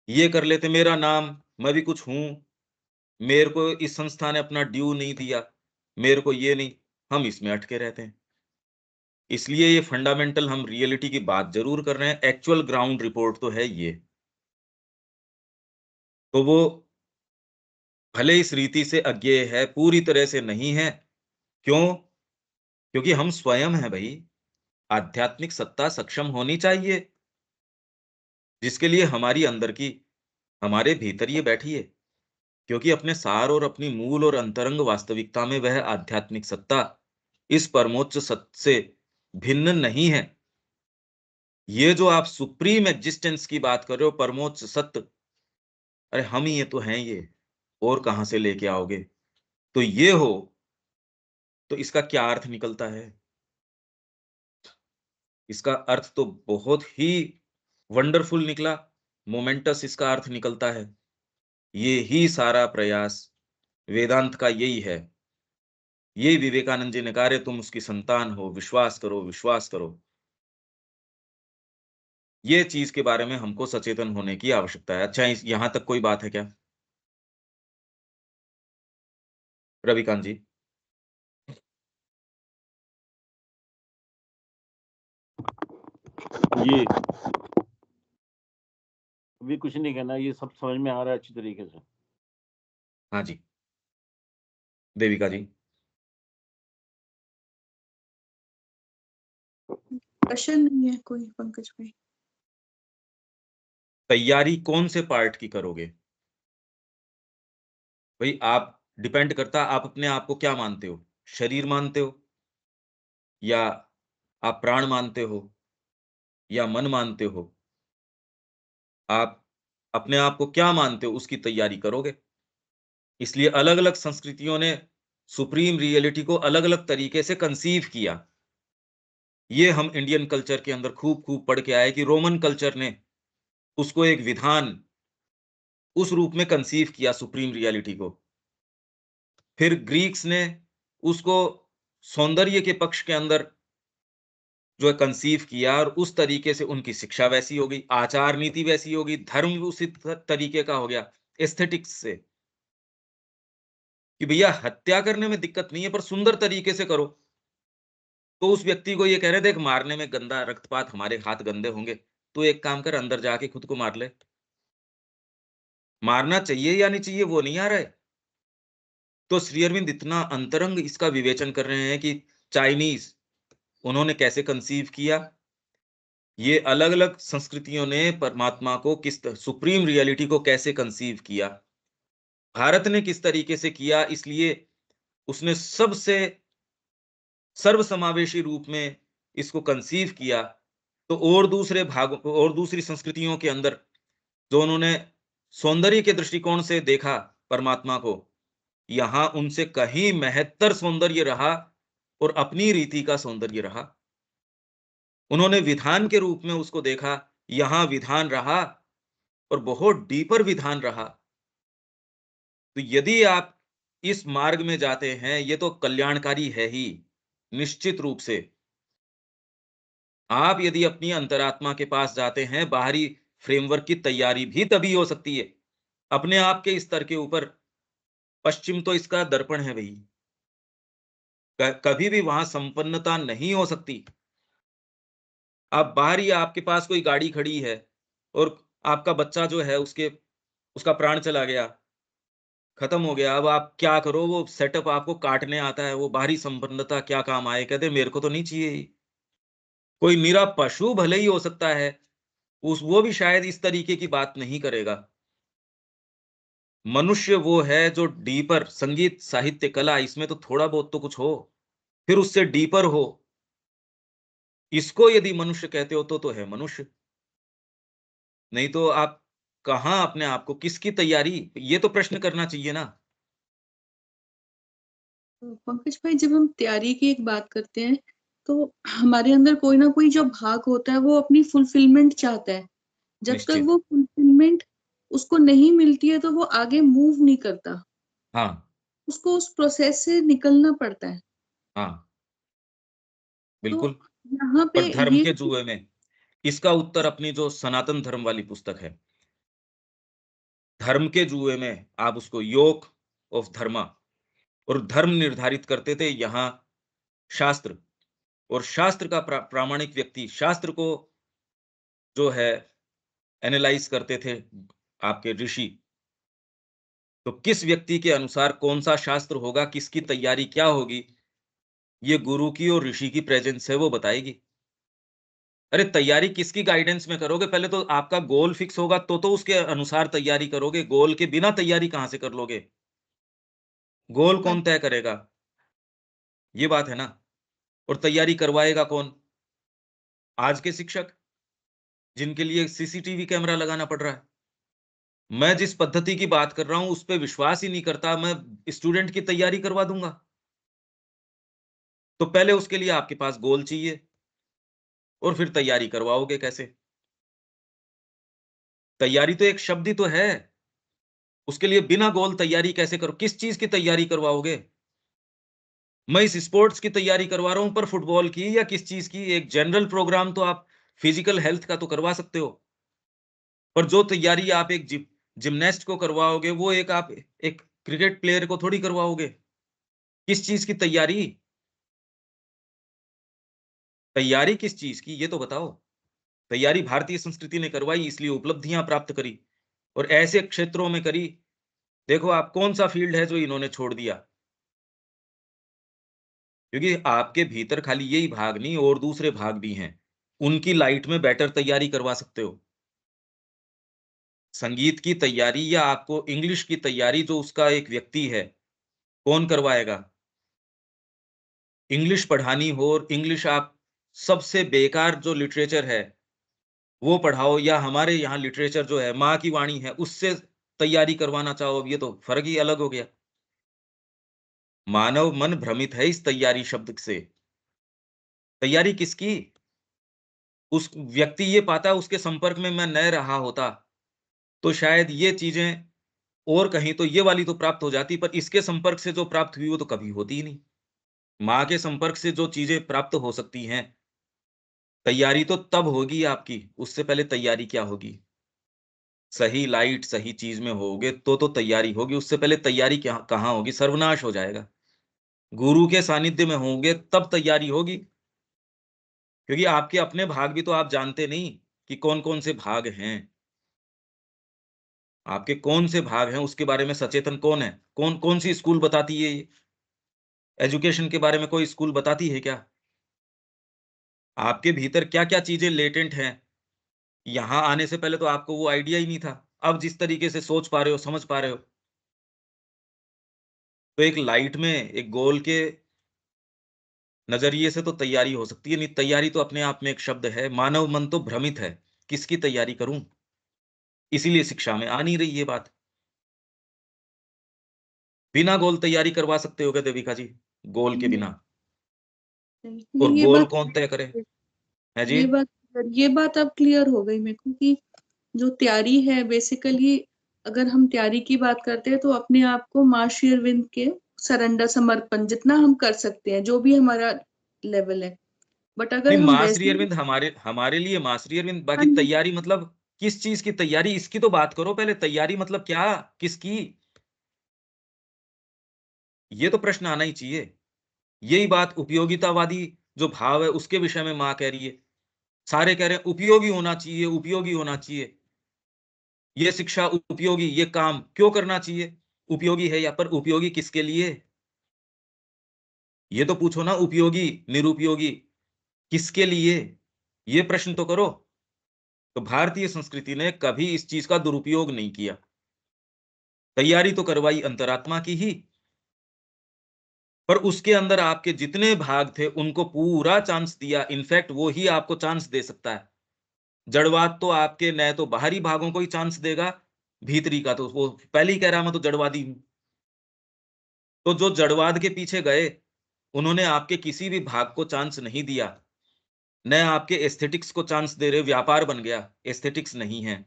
ये कर लेते मेरा नाम, मैं भी कुछ हूँ, मेरे को इस संस्था ने अपना ड्यू नहीं दिया, मेरे को ये नहीं, हम इसमें अटके रहते हैं। इसलिए ये फंडामेंटल हम रियलिटी की बात ज़रूर कर रहे हैं, एक्चुअल ग्राउंड रिपोर्ट तो है ये। तो वो भले इस रीति से अज्ञेय है, पूरी तरह से नहीं है। क्यों? क्योंकि हम स्वयं हैं भई, आध्यात्मिक सत्ता सक्षम होनी चाहिए, जिसके लिए हमारी अंदर की, हमारे भीतर ये बैठी है। क्योंकि अपने सार और अपनी मूल और अंतरंग वास्तविकता में वह आध्यात्मिक सत्ता इस परमोच्च सत्य से भिन्न नहीं है। ये जो आप सुप्रीम एग्जिस्टेंस की बात कर रहे हो, परमोच्च सत्य, अरे हम ही ये तो हैं ये, और कहाँ से लेके आओगे? तो ये हो, तो इसका क्या अर्थ निकलता है? इसका अर्थ तो बहुत ही वंडरफुल निकला, मोमेंटस इसका अर्थ निकलता है। ये ही सारा प्रयास वेदांत का यही है। यही विवेकानंद जी ने कहा, "अरे तुम उसकी संतान हो, विश्वास करो, विश्वास करो।" ये चीज़ के बारे में हमको सचेतन होने की आवश्यकता है। अच्छा, इस यहाँ तक कोई बात है क्या? रविकांत जी? जी, अभी कुछ नहीं कहना, ये सब समझ में आ रहा है अच्छी तरीके से। हाँ जी, देविका जी। प्रश्न नहीं है कोई पंकज भाई। तैयारी कौन से पार्ट की करोगे? भाई आप डिपेंड करता आप अपने आप को क्या मानते हो? शरीर मानते हो? या आप प्राण मानते हो? या मन मानते हो? आप अपने आप को क्या मानते हो उसकी तैयारी करोगे। इसलिए अलग-अलग संस्कृतियों ने सुप्रीम रियलिटी को अलग-अलग तरीके से कंसीव किया। ये हम इंडियन कल्चर के अंदर खूब-खूब पढ़ के आए कि रोमन कल्चर ने उसको एक विधान उस रूप में कंसीव किया सुप्रीम रियलिटी को। फिर ग्रीक्स ने उसको सौंदर्य के पक्ष के अंदर जो है कंसीव किया और उस तरीके से उनकी शिक्षा वैसी हो गई, आचार नीति वैसी हो गई, धर्म भी उसी तरीके का हो गया, एस्थेटिक्स से कि भैया हत्या करने में दिक्कत नहीं है पर सुंदर तरीके से करो। तो उस व्यक्ति को ये कह रहे देख मारने में गंदा रक्तपात हमारे हाथ गंदे होंगे, तू एक काम कर अंदर जाके खुद को मार ले। मारना चाहिए या नहीं चाहिए वो नहीं आ रहा है। तो श्री अरविंद इतना अंतरंग इसका विवेचन कर रहे हैं कि चाइनीज उन्होंने कैसे कंसीव किया, ये अलग-अलग संस्कृतियों ने परमात्मा को सुप्रीम रियलिटी को कैसे कंसीव किया। भारत ने किस तरीके से किया इसलिए उसने सबसे सर्वसमावेशी रूप में इसको कंसीव किया। तो और दूसरे भागों और दूसरी संस्कृतियों के अंदर जो उन्होंने सौंदर्य के दृष्टिकोण से देखा परमात्मा को, यहाँ उनसे कहीं महत्तर सौंदर्य रहा और अपनी रीति का सौंदर्य रहा। उन्होंने विधान के रूप में उसको देखा, यहाँ विधान रहा और बहुत डीपर विधान रहा। तो यदि आप इस मार्ग में जाते हैं, ये तो कल्याणकारी है ही, निश्चित रूप से। आप यदि अपनी अंतरात्मा के पास जाते हैं, बाहरी फ्रेमवर्क की तैयारी भी तभी हो सकती है। अपने आप के स्तर के ऊपर पश्चिम तो इसका दर्पण है भई। कभी भी वहां संपन्नता नहीं हो सकती। आप बाहर ही आपके पास कोई गाड़ी खड़ी है और आपका बच्चा जो है उसका प्राण चला गया, खत्म हो गया। अब आप क्या करो? वो सेटअप आपको काटने आता है, वो बाहरी संपन्नता क्या काम आए? कहते मेरे को तो नहीं चाहिए ये। कोई निरा पशु भले ही हो सकता है, उस वो भी शायद इस तरीके की बात नहीं करेगा। मनुष्य वो है जो डीपर संगीत, साहित्य, कला इसमें तो थोड़ा बहुत तो कुछ हो, फिर उससे डीपर हो। इसको यदि मनुष्य कहते हो तो है मनुष्य। नहीं तो आप कहाँ अपने आप को किसकी तैयारी? ये तो प्रश्न करना चाहिए ना। तो पंकज भाई जब हम तैयारी की एक बात करते हैं तो हमारे अंदर कोई ना कोई जो भाग होता है वो अपनी फुलफिलमेंट चाहता है। जब तक निश्चित। वो फुलफिलमेंट उसको नहीं मिलती है तो वो आगे मूव नहीं करता। हाँ, उसको उस प्रोसेस से निकलना पड़ता है। हाँ, तो बिल्कुल। यहाँ पे पर धर्म ये के जुए में इसका उत्तर अपनी जो सनातन धर्म वाली पुस्तक है, धर्म के जुए में आप उसको योक ऑफ धर्मा और धर्म निर्धारित करते थे यहाँ शास्त्र और शास्त्र का प्रामाणिक व्यक्ति शास्त्र को जो है एनालाइज करते थे आपके ऋषि। तो किस व्यक्ति के अनुसार कौन सा शास्त्र होगा, किसकी तैयारी क्या होगी, ये गुरु की और ऋषि की प्रेजेंस है वो बताएगी। अरे तैयारी किसकी गाइडेंस में करोगे? पहले तो आपका गोल फिक्स होगा तो उसके अनुसार तैयारी करोगे। गोल के बिना तैयारी कहाँ से कर लोगे? गोल हाँ, कौन तय करेगा? ये बात है ना। और तैयारी करवाएगा कौन? आज के शिक्षक, जिनके लिए सीसीटीवी कैमरा लगाना पड़ रहा है। मैं जिस पद्धति की बात कर रहा हूं, उस पे विश्वास ही नहीं करता, मैं स्टूडेंट की तैयारी करवा दूंगा। तो पहले उसके लिए आपके पास गोल चाहिए और फिर तैयारी करवाओगे कैसे? तैयारी तो एक शब्द ही तो है। उसके लिए बिना गोल तैयारी कैसे करो? किस चीज की तैयारी करवाओगे? मैं इस स्पोर्ट्स की तैयारी करवा रहा हूं पर फुटबॉल की या किस चीज की? एक जनरल प्रोग्राम तो आप फिजिकल हेल्थ का तो करवा सकते हो। पर जो तैयारी आप एक जिमनास्ट को करवाओगे, वो आप एक क्रिकेट प्लेयर को थोड़ी करवाओगे। किस चीज की तैयारी? तैयारी किस चीज की ये तो बताओ। तैयारी भारतीय संस्कृति ने करवाई इसलिए उपलब्धियां प्राप्त करी और ऐसे क्षेत्रों में करी। देखो आप कौन सा फील्ड है जो इन्होंने छोड़ दिया? क्योंकि आपके भीतर खाली यही भाग नहीं और दूसरे भाग भी हैं। उनकी लाइट में बेटर तैयारी करवा सकते हो। संगीत की तैयारी या आपको इंग्लिश की तैयारी जो उसका एक व्यक्ति है, कौन करवाएगा? इंग्लिश पढ़ानी हो और इंग्लिश आप सबसे बेकार जो लिटरेचर है, वो पढ़ाओ या हमारे यहाँ लिटरेचर जो है, माँ की वाणी है, उससे तैयारी करवाना चाहो, ये तो फ़र्क ही अलग हो गया। मानव मन भ्रमित है इस तैयारी शब्द से। तैयारी किसकी? उस व्यक्ति ये पाता उसके संपर्क में मैं न रहा होता, तो शायद ये चीज़ें और कहीं तो ये वाली तो प्राप्त हो जाती, पर इसके संपर्क से जो प्राप्त हुई, वो तो कभी होती ही नहीं। माँ के संपर्क से जो चीज़ें प्राप्त हो सकती हैं, तैयारी तो तब होगी आपकी, उससे पहले तैयारी क्या होगी? सही लाइट, सही चीज़ में होगे तो तैयारी होगी, उससे पहले तैयारी क्या कहाँ होगी? सर्वनाश हो जाएगा। गुरु के सानिध्य में होंगे तब तैयारी होगी, क्योंकि आपके अपने भाग भी तो आप जानते नहीं कि कौन-कौन से भाग हैं। आपके कौन से भाग हैं उसके बारे में सचेतन कौन है? कौन-कौन सी स्कूल बताती है ये? एजुकेशन के बारे में कोई स्कूल बताती है क्या? आपके भीतर क्या-क्या चीज़ें लेटेंट हैं? यहाँ आने से पहले तो आपको वो आइडिया ही नहीं था। अब जिस तरीके से सोच पा रहे हो, समझ पा रहे हो, तो एक लाइट में, एक गोल के नज़रिए से तो तैयारी हो सकती है, नहीं तैयारी तो अपने आप में एक शब्द है, मानव मन तो भ्रमित है, किसकी तैयारी करूँ? इसीलिए शिक्षा में आ नहीं रही ये बात। बिना गोल तैयारी करवा सकते हो क्या देविका जी? गोल के नहीं, बिना? और नहीं, गोल कौन तय करे? हैं जी? ये बात ये बात अब क्लियर हो गई मेरे को कि जो तैयारी है बेसिकली, अगर हम तैयारी की बात करते हैं तो अपने आप को माँ श्री अरविंद के सरेंडर, समर्पण जितना हम कर सकते हैं, जो भी हमारा लेवल है। बट अगर नहीं, हम माँ श्री वैसे अरविंद हमारे हमारे लिए माँ श्री अरविंद, हाँ बाकी जी, तैयारी मतलब किस चीज़ की तैयारी, इसकी तो बात करो पहले, तैयारी मतलब क्या? किसकी? ये तो प्रश्न आना ही चाहिए। यही बात उपयोगितावादी जो भाव है उसके विषय में माँ कह रही है। सारे कह रहे हैं उपयोगी होना चाहिए, उपयोगी होना चाहिए। ये शिक्षा उपयोगी, ये काम क्यों करना चाहिए? उपयोगी है या पर उपयोगी किसके लिए? ये तो पूछो ना, उपयोगी, निरुपयोगी किसके लिए? ये प्रश्न तो करो। तो भारतीय संस्कृति ने कभी इस चीज़ का दुरुपयोग नहीं किया। तैयारी तो करवाई अंतरात्मा की ही, पर उसके अंदर आपके जितने भाग थे उनको पूरा चांस दिया। इनफैक्ट वो ही आपको चांस दे सकता है। जड़वाद तो आपके न तो बाहरी भागों को ही चांस देगा, भीतरी का तो वो पहले ही कह रहा मैं तो जड़वादी हूँ। तो जो जड़वाद के पीछे गए, उन्होंने आपके किसी भी भाग को चांस नहीं दिया। न आपके एस्थेटिक्स को चांस दे रहे, व्यापार बन गया, एस्थेटिक्स नहीं है।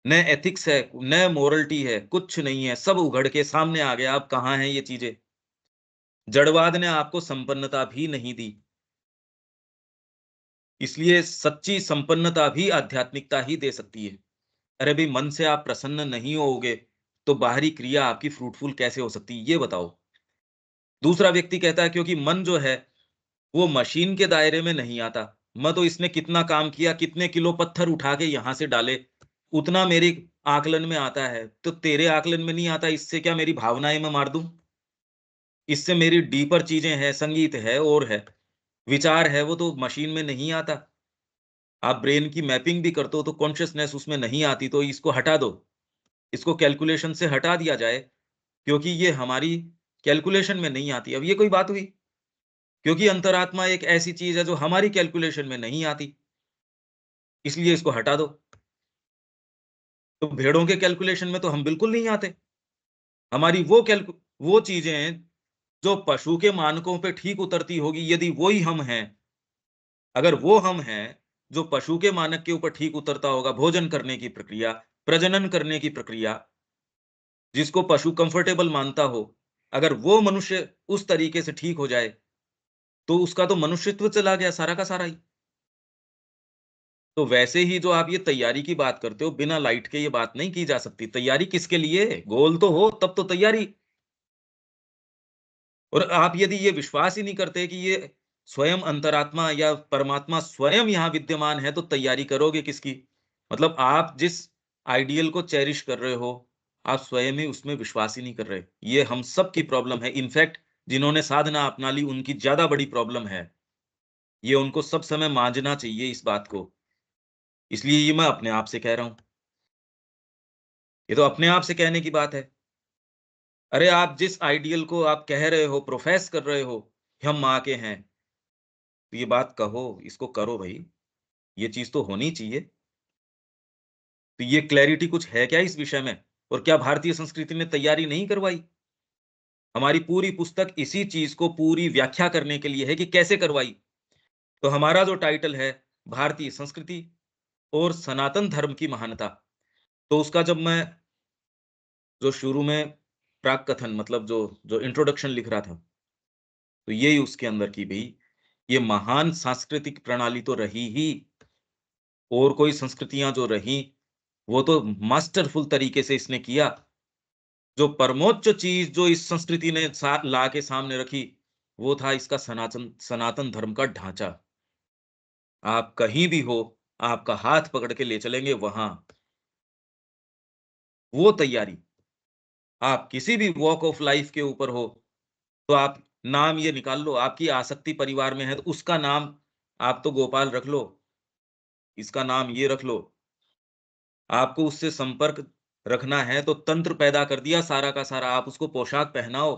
न एथिक्स है, न मोरलिटी है, कुछ नहीं है, सब उघड़ के सामने आ गया। अब कहाँ हैं ये चीज़ें? जड़वाद ने आपको संपन्नता भी नहीं दी। इसलिए सच्ची संपन्नता भी आध्यात्मिकता ही दे सकती है। अरे भई, मन से आप प्रसन्न नहीं होगे, तो बाहरी क्रिया आपकी फ्रूटफुल कैसे हो सकती है, ये बताओ? दूसरा व्यक्ति कहता है क्योंकि मन जो है, वो मशीन के दायरे में नहीं आता। मैं तो इसने कितना काम किया, कितने किलो पत्थर उठा के यहाँ से डाले, उतना मेरे आकलन में आता है। तो तेरे आकलन में नहीं आता, इससे क्या मेरी भावनाएँ मैं मार दूँ? इससे मेरी डीपर चीज़ें हैं, संगीत है और है, विचार है, वो तो मशीन में नहीं आता। आप ब्रेन की मैपिंग भी करते हो तो कॉन्शसनेस उसमें नहीं आती, तो इसको हटा दो। इसको कैलकुलेशन से हटा दिया जाए, क्योंकि ये हमारी कैलकुलेशन में नहीं आती। अब ये कोई बात हुई? क्योंकि अंतरात्मा एक ऐसी चीज़ है जो हमारी कैलकुलेशन में नहीं आती, इसलिए इसको हटा दो। तो भेड़ों के कैलकुलेशन में तो हम बिल्कुल नहीं आते। हमारी वो चीज़ें जो पशु के मानकों पे ठीक उतरती होगी, यदि वो ही हम हैं, अगर वो हम हैं, जो पशु के मानक के ऊपर ठीक उतरता होगा, भोजन करने की प्रक्रिया, प्रजनन करने की प्रक्रिया, जिसको पशु कंफर्टेबल मानता हो, अगर वो मनुष्य उस तरीके से ठीक हो जाए, तो उसका तो मनुष्यत्व चला गया सारा का सारा ही। तो वैसे ही जो आप ये तैयारी की बात करते हो, बिना लाइट के ये बात नहीं की जा सकती। तैयारी किसके लिए? गोल तो हो, तब तो तैयारी। और आप यदि ये विश्वास ही नहीं करते कि ये स्वयं अंतरात्मा या परमात्मा स्वयं यहाँ विद्यमान है, तो तैयारी करोगे किसकी? मतलब आप जिस आइडियल को चेरिश कर रहे हो, आप स्वयं ही उसमें विश्वास ही नहीं कर रहे। ये हम सब की प्रॉब्लम है। इनफैक्ट जिन्होंने साधना अपना ली, उनकी ज़्यादा बड़ी प्रॉब्लम है। ये उनको सब समय मांझना चाहिए इस बात को। इसलिए ये मैं अपने आप से कह रहा हूँ। ये तो अपने आप से कहने की बात है। अरे आप जिस आइडियल को आप कह रहे हो, प्रोफेस कर रहे हो, कि हम माँ के हैं, तो ये बात कहो, इसको करो भई। ये चीज़ तो होनी चाहिए। तो ये क्लैरिटी कुछ है क्या इस विषय में? और क्या भारतीय संस्कृति ने तैयारी नहीं करवाई? हमारी पूरी पुस्तक इसी चीज़ को पूरी व्याख्या करने के लिए है कि कैसे करवाई। तो हमारा जो टाइटल है, भारतीय संस्कृति और सनातन धर्म की महानता, तो उसका जब मैं जो शुरू में प्राक कथन मतलब जो जो इंट्रोडक्शन लिख रहा था, तो यही उसके अंदर की भई, ये महान सांस्कृतिक प्रणाली तो रही ही, और कोई संस्कृतियाँ जो रहीं, वो तो मास्टरफुल तरीके से इसने किया। जो परमोच्च चीज़ जो इस संस्कृति ने ला के सामने रखी, वो था इसका सनातन सनातन धर्म का ढाँचा। आप कहीं भी हो, आपका हाथ पकड़ के ले चलेंगे वहाँ। वो तैयारी, आप किसी भी वॉक ऑफ लाइफ के ऊपर हो, तो आप नाम ये निकाल लो, आपकी आसक्ति परिवार में है, तो उसका नाम आप तो गोपाल रख लो, इसका नाम ये रख लो। आपको उससे संपर्क रखना है, तो तंत्र पैदा कर दिया सारा का सारा, आप उसको पोशाक पहनाओ।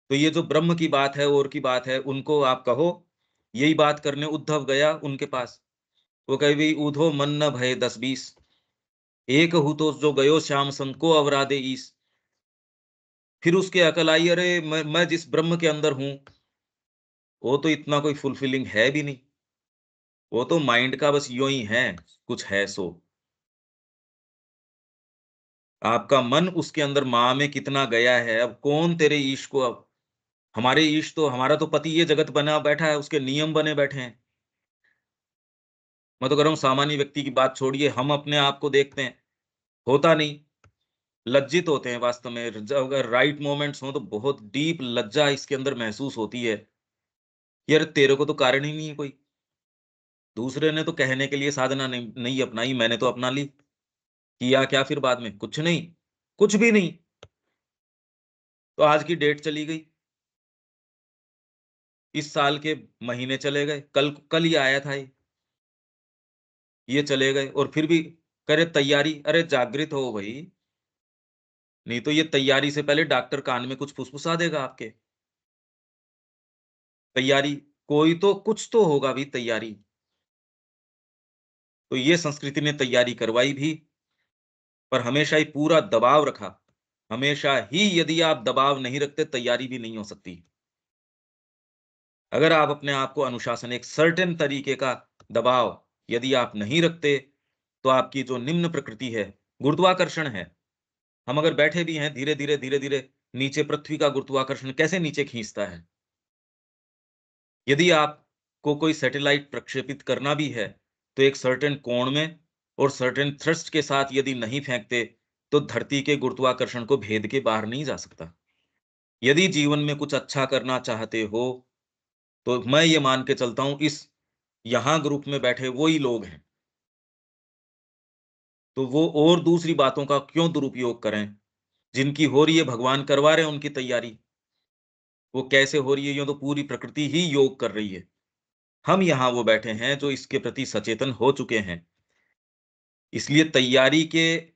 तो ये जो ब्रह्म की बात है और की बात है, उनको आप कहो, यही बात करने उद्धव गया उनके पास। वो कहे भई ऊधो मन न भय 10-20, एक हूँ तो जो गयो श्याम संग को अवराधे ईस। फिर उसके अकल आई, अरे मैं जिस ब्रह्म के अंदर हूँ, वो तो इतना कोई फुलफिलिंग है भी नहीं। वो तो माइंड का बस यूँ ही है, कुछ है सो। आपका मन उसके अंदर माँ में कितना गया है, अब कौन तेरे ईश को अब हमारे ईश तो हमारा तो पति ये जगत बना बैठा है, उसके नियम बने बैठे हैं। मैं तो कह रहा हूँ सामान्य व्यक्ति की बात छोड़िए, हम अपने आप को देखते हैं, होता नहीं, लज्जित होते हैं वास्तव में। अगर राइट मोमेंट्स हों तो बहुत डीप लज्जा इसके अंदर महसूस होती है, यार तेरे को तो कारण ही नहीं है कोई। दूसरे ने तो कहने के लिए साधना नहीं नहीं अपनाई, मैंने तो अपना ली। किया क्या फिर बाद में? कुछ नहीं, कुछ भी नहीं। तो आज की डेट चली गई, इस साल के महीने चले गए, कल कल ही आया था ये चले गए और फिर भी करे तैयारी। अरे जागृत हो भई, नहीं तो ये तैयारी से पहले डॉक्टर कान में कुछ फुसफुसा देगा आपके। तैयारी, कोई तो कुछ तो होगा भी तैयारी। तो ये संस्कृति ने तैयारी करवाई भी, पर हमेशा ही पूरा दबाव रखा। हमेशा ही यदि आप दबाव नहीं रखते, तैयारी भी नहीं हो सकती। अगर आप अपने आप को अनुशासन, एक सर्टेन तरीके का दबाव यदि आप नहीं रखते, तो आपकी जो निम्न प्रकृति है, गुरुत्वाकर्षण है। हम अगर बैठे भी हैं, धीरे-धीरे, धीरे-धीरे नीचे पृथ्वी का गुरुत्वाकर्षण कैसे नीचे खींचता है। यदि आपको कोई सैटेलाइट प्रक्षेपित करना भी है, तो एक सर्टेन कोण में और सर्टेन थ्रस्ट के साथ यदि नहीं फेंकते, तो धरती के गुरुत्वाकर्षण को भेद के बाहर नहीं जा सकता। यदि जीवन में कुछ अच्छा करना चाहते हो, तो मैं ये मान के चलता हूँ इस यहाँ ग्रुप में बैठे वो ही लोग हैं। तो वो और दूसरी बातों का क्यों दुरुपयोग करें? जिनकी हो रही है भगवान करवा रहे हैं उनकी तैयारी। वो कैसे हो रही है? ये तो पूरी प्रकृति ही योग कर रही है। हम यहाँ वो बैठे हैं जो इसके प्रति सचेतन हो चुके हैं। इसलिए तैयारी के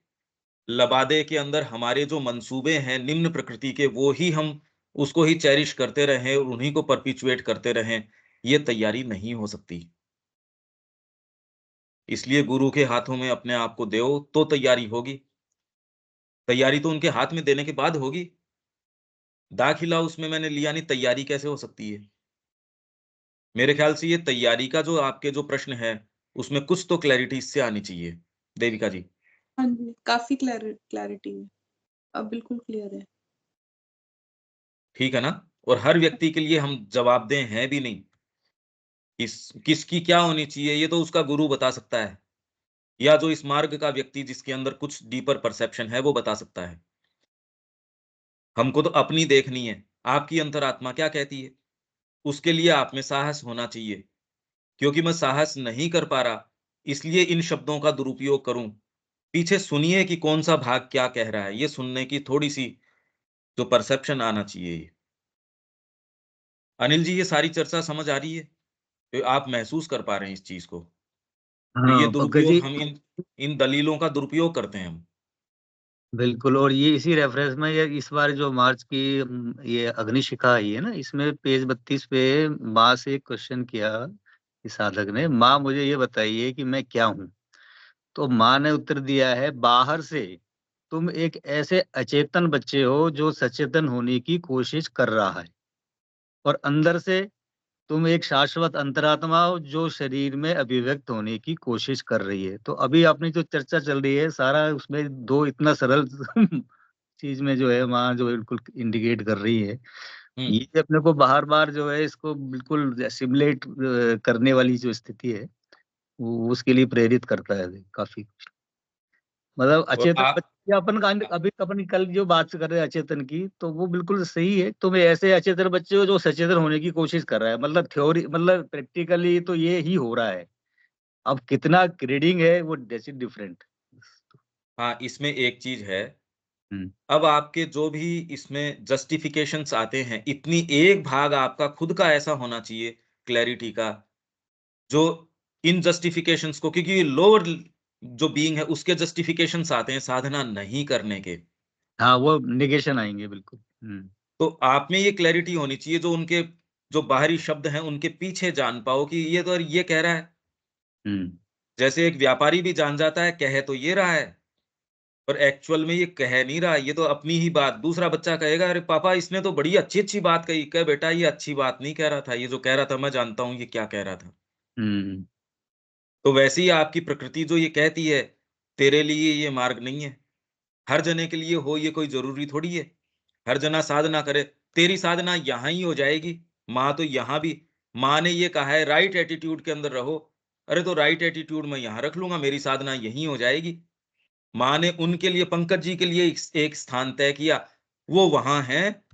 लबादे के अंदर हमारे जो मंसूबे हैं निम्न प्रकृति के, वो ही हम उसको ही चेरिश करते रहें और उन्हीं को परपेचुएट करते रहें, ये तैयारी नहीं हो सकती। इसलिए गुरु के हाथों में अपने आप को दो, तो तैयारी होगी। तैयारी तो उनके हाथ में देने के बाद होगी। दाखिला उसमें मैंने लिया नहीं, तैयारी कैसे हो सकती है? मेरे ख्याल से ये तैयारी का जो आपके जो प्रश्न है, उसमें कुछ तो क्लैरिटी इससे आनी चाहिए। देविका जी, हाँ जी, काफ़ी क्लैरिटी है। अब बिल्कुल क्लियर है। ठीक है ना? और हर व्यक्ति के लिए हम जवाबदेह हैं भी नहीं। किसकी क्या होनी चाहिए, ये तो उसका गुरु बता सकता है, या जो इस मार्ग का व्यक्ति जिसके अंदर कुछ डीपर परसेप्शन है, वो बता सकता है। हमको तो अपनी देखनी है, आपकी अंतरात्मा क्या कहती है, उसके लिए आप में साहस होना चाहिए। क्योंकि मैं साहस नहीं कर पा रहा, इसलिए इन शब्दों का दुरुपयोग करूँ। पीछे सुनिए कि कौन-सा भाग क्या कह रहा है, ये सुनने की थोड़ी-सी जो परसेप्शन आना चाहिए। अनिल जी, ये सारी चर्चा समझ आ रही है? तो आप महसूस कर पा रहे हैं इस चीज़ को। तो ये हाँ, पंकज दुरुपयोग जी, हम इन दलीलों का दुरुपयोग करते हैं हम। बिल्कुल। और ये इसी रेफरेंस में ये इस बार जो मार्च की ये अग्निशिखा आई है ना, इसमें पेज 32 पे माँ से एक क्वेश्चन किया इस साधक ने, माँ मुझे ये बताइए कि मैं क्या हूँ? तो माँ ने उत्तर दिया है, बाहर से तुम एक ऐसे अचेतन बच्चे हो जो सचेतन होने की कोशिश कर रहा है, और अंदर से तुम एक शाश्वत अंतरात्मा हो जो शरीर में अभिव्यक्त होने की कोशिश कर रही है। तो अभी आपने जो चर्चा चल रही है सारा उसमें दो इतना सरल चीज में जो है माँ जो बिल्कुल इंडिकेट कर रही है, हुँ। ये अपने को बार बार जो है इसको बिल्कुल सिमुलेट करने वाली जो स्थिति है वो उसके लिए प्रेरित करता है काफी। मतलब और अचेतन आप बच्चे अपन का अभी अपन कल जो बात कर रहे हैं अचेतन की, तो वो बिल्कुल सही है। तुम ऐसे अचेतन बच्चे हो जो सचेतन होने की कोशिश कर रहा है, मतलब थ्योरी मतलब प्रैक्टिकली तो ये ही हो रहा है। अब कितना रीडिंग है वो दैट्स डिफरेंट। हाँ, इसमें एक चीज़ है, हम्म। अब आपके जो भी इसमें जस्टिफिकेशंस आते हैं, इतनी एक भाग आपका खुद का ऐसा होना चाहिए क्लैरिटी का, जो इन जस्टिफिकेशंस को, क्योंकि लोअर जो बीइंग है उसके जस्टिफिकेशंस आते हैं साधना नहीं करने के। हाँ, वो निगेशन आएंगे बिल्कुल। हम्म। तो आप में ये क्लैरिटी होनी चाहिए, जो उनके जो बाहरी शब्द हैं उनके पीछे जान पाओ कि ये तो ये कह रहा है। हम्म। जैसे एक व्यापारी भी जान जाता है, कह तो ये रहा है, पर एक्चुअल में ये कह नहीं रहा, ये तो अपनी ही बात। दूसरा बच्चा कहेगा, अरे पापा इसने तो बड़ी अच्छी-अच्छी बात कही। कहे बेटा ये अच्छी बात नहीं कह रहा था, ये जो कह रहा था मैं जानता हूँ ये क्या कह रहा था। हम्म। तो वैसे ही आपकी प्रकृति जो ये कहती है, तेरे लिए ये मार्ग नहीं है। हर जने के लिए हो ये कोई ज़रूरी थोड़ी है। हर जना साधना करे, तेरी साधना यहाँ ही हो जाएगी। माँ तो यहाँ भी, माँ ने ये कहा है राइट एटीट्यूड के अंदर रहो। अरे तो राइट एटीट्यूड मैं यहाँ रख लूँगा, मेरी साधना यहीं हो जाएगी। माँ ने उनके लिए, पंकज जी के लिए एक स्थान तय किया, वो वहाँ हैं।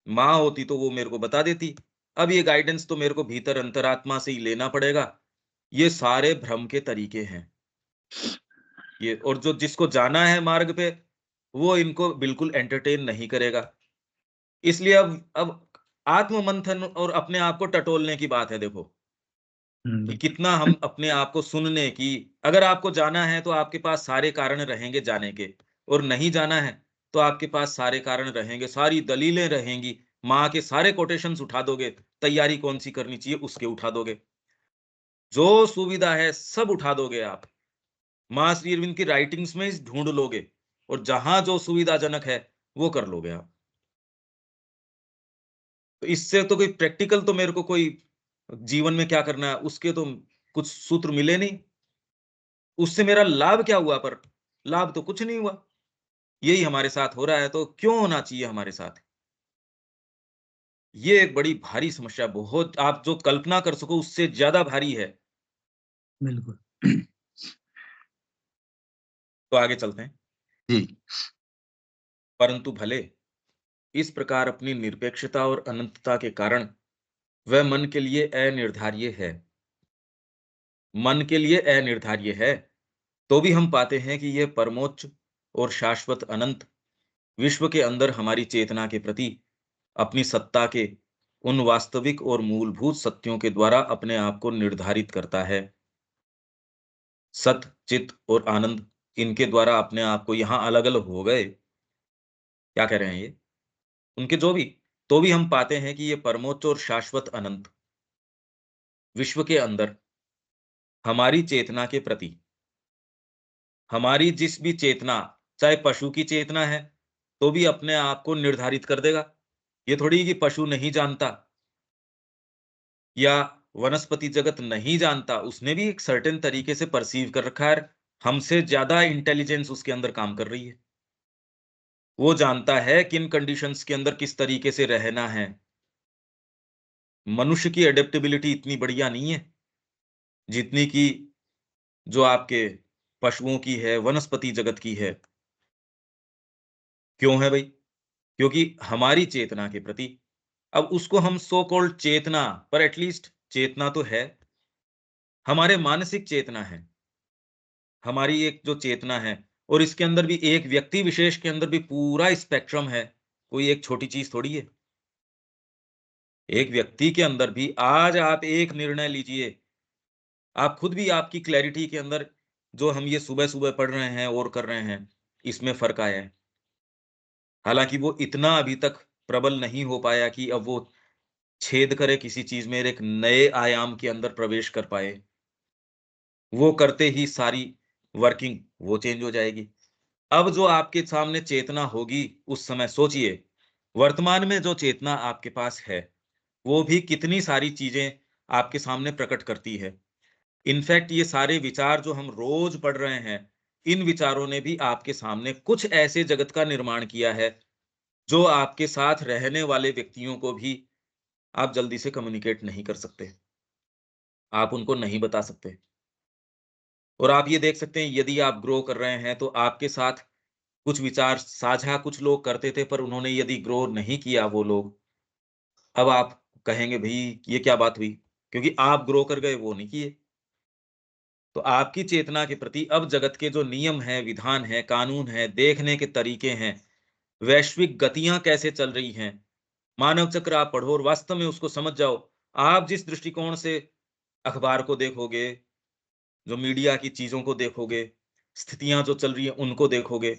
माँ होती तो वो मेरे को बता देती। अब ये गाइडेंस तो मेरे को भीतर अंतरात्मा से ही लेना पड़ेगा। ये सारे भ्रम के तरीके हैं। ये और जो जिसको जाना है मार्ग पे, वो इनको बिल्कुल एंटरटेन नहीं करेगा। इसलिए अब आत्म मंथन और अपने आप को टटोलने की बात है, देखो, कि बिल्कुल। कितना हम अपने आप को सुनने की। अगर आपको जाना है तो आपके पास सारे कारण रहेंगे जाने के, और नहीं जाना है तो आपके पास सारे कारण रहेंगे, सारी दलीलें रहेंगी। माँ के सारे कोटेशंस उठा दोगे, तैयारी कौन-सी करनी चाहिए उसके उठा दोगे। जो सुविधा है सब उठा दोगे आप। माँ श्री अरविंद की राइटिंग्स में ढूँढ लोगे, और जहाँ जो सुविधाजनक है, वो कर लोगे आप। तो इससे तो कोई प्रैक्टिकल तो मेरे को कोई जीवन में क्या करना है, उसके तो कुछ सूत्र मिले नहीं। उससे मेरा लाभ क्या हुआ पर? लाभ तो कुछ नहीं हुआ। यही हमारे साथ हो रहा है, तो क्यों होना चाहिए हमारे साथ? ये एक बड़ी भारी समस्या, बहुत आप जो कल्पना कर सको उससे ज़्यादा भारी है। बिल्कुल। तो आगे चलते हैं। जी। परंतु भले इस प्रकार अपनी निरपेक्षता और अनंतता के कारण वह मन के लिए अनिर्धार्य है। मन के लिए अनिर्धार्य है, तो भी हम पाते हैं कि यह परमोच्च और शाश्वत अनंत विश्व के अंदर हमारी चेतना के प्रति अपनी सत्ता के उन वास्तविक और मूलभूत सत्यों के द्वारा अपने आप को निर्धारित करता है। सत, चित और आनंद, इनके द्वारा अपने आप को यहाँ अलग-अलग हो गए। क्या कह रहे हैं ये? उनके जो भी, तो भी हम पाते हैं कि ये परमोच्च और शाश्वत अनंत विश्व के अंदर हमारी चेतना के प्रति, हमारी जिस भी चेतना, चाहे पशु की चेतना है, तो भी अपने आप को निर्धारित कर देगा। ये थोड़ी कि पशु नहीं जानता या वनस्पति जगत नहीं जानता, उसने भी एक सर्टेन तरीके से परसीव कर रखा है। हमसे ज़्यादा इंटेलिजेंस उसके अंदर काम कर रही है। वो जानता है किन कंडीशंस के अंदर किस तरीके से रहना है। मनुष्य की एडेप्टेबिलिटी इतनी बढ़िया नहीं है, जितनी कि जो आपके पशुओं की है, वनस्पति जगत की है। क्यों है भई? क्योंकि हमारी चेतना के प्रति, अब उसको हम सो कॉल्ड चेतना, पर एटलीस्ट चेतना तो है, हमारे मानसिक चेतना है, हमारी एक जो चेतना है, और इसके अंदर भी एक व्यक्ति विशेष के अंदर भी पूरा स्पेक्ट्रम है, कोई एक छोटी चीज़ थोड़ी है। एक व्यक्ति के अंदर भी आज आप एक निर्णय लीजिए, आप खुद भी आपकी क्लैरिटी के अंदर जो हम ये सुबह-सुबह पढ़ रहे हैं और कर रहे हैं, इसमें फ़र्क आया है। हालाँकि वो इतना अभी तक प्रबल नहीं हो पाया कि अब वो छेद करे किसी चीज़ में और एक नए आयाम के अंदर प्रवेश कर पाए। वो करते ही सारी वर्किंग वो चेंज हो जाएगी। अब जो आपके सामने चेतना होगी, उस समय सोचिए, वर्तमान में जो चेतना आपके पास है, वो भी कितनी सारी चीज़ें आपके सामने प्रकट करती है। इनफैक्ट ये सारे विचार जो हम रोज़ पढ़ रहे हैं, इन विचारों ने भी आपके सामने कुछ ऐसे जगत का निर्माण किया है, जो आपके साथ रहने वाले व्यक्तियों को भी आप जल्दी से कम्युनिकेट नहीं कर सकते। आप उनको नहीं बता सकते। और आप ये देख सकते हैं यदि आप ग्रो कर रहे हैं, तो आपके साथ कुछ विचार साझा कुछ लोग करते थे, पर उन्होंने यदि ग्रो नहीं किया वो लोग, अब आप कहेंगे भई ये क्या बात हुई? क्योंकि आप ग्रो कर गए, वो नहीं किए। तो आपकी चेतना के प्रति अब जगत के जो नियम हैं, विधान हैं, कानून हैं, देखने के तरीके हैं, वैश्विक गतियाँ कैसे चल रही हैं, मानव चक्र आप पढ़ो और वास्तव में उसको समझ जाओ। आप जिस दृष्टिकोण से अखबार को देखोगे, जो मीडिया की चीज़ों को देखोगे, स्थितियाँ जो चल रही हैं, उनको देखोगे,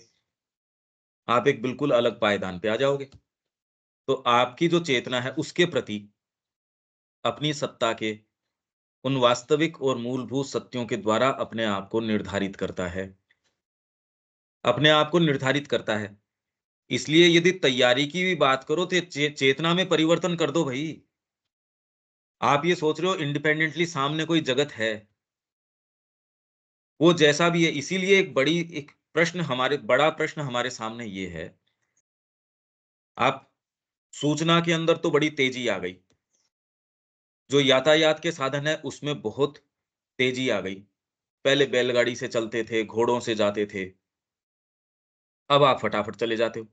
आप एक बिल्कुल अलग पायदान पे आ जाओगे। तो आपकी जो चेतना है, उसके प्रति अपनी सत्ता के उन वास्तविक और मूलभूत सत्यों के द्वारा अपने आप को निर्धारित करता है। अपने आप को निर्धारित करता है। इसलिए यदि तैयारी की भी बात करो तो चेतना में परिवर्तन कर दो भई। आप ये सोच रहे हो इंडिपेंडेंटली सामने कोई जगत है, वो जैसा भी है, इसीलिए एक बड़ा प्रश्न हमारे सामने ये है, आप सूचना के अंदर तो बड़ी तेज़ी आ गई। जो यातायात के साधन है उसमें बहुत तेज़ी आ गई। पहले बैलगाड़ी से चलते थे, घोड़ों से जाते थे, अब आप फटाफट चले जाते हो।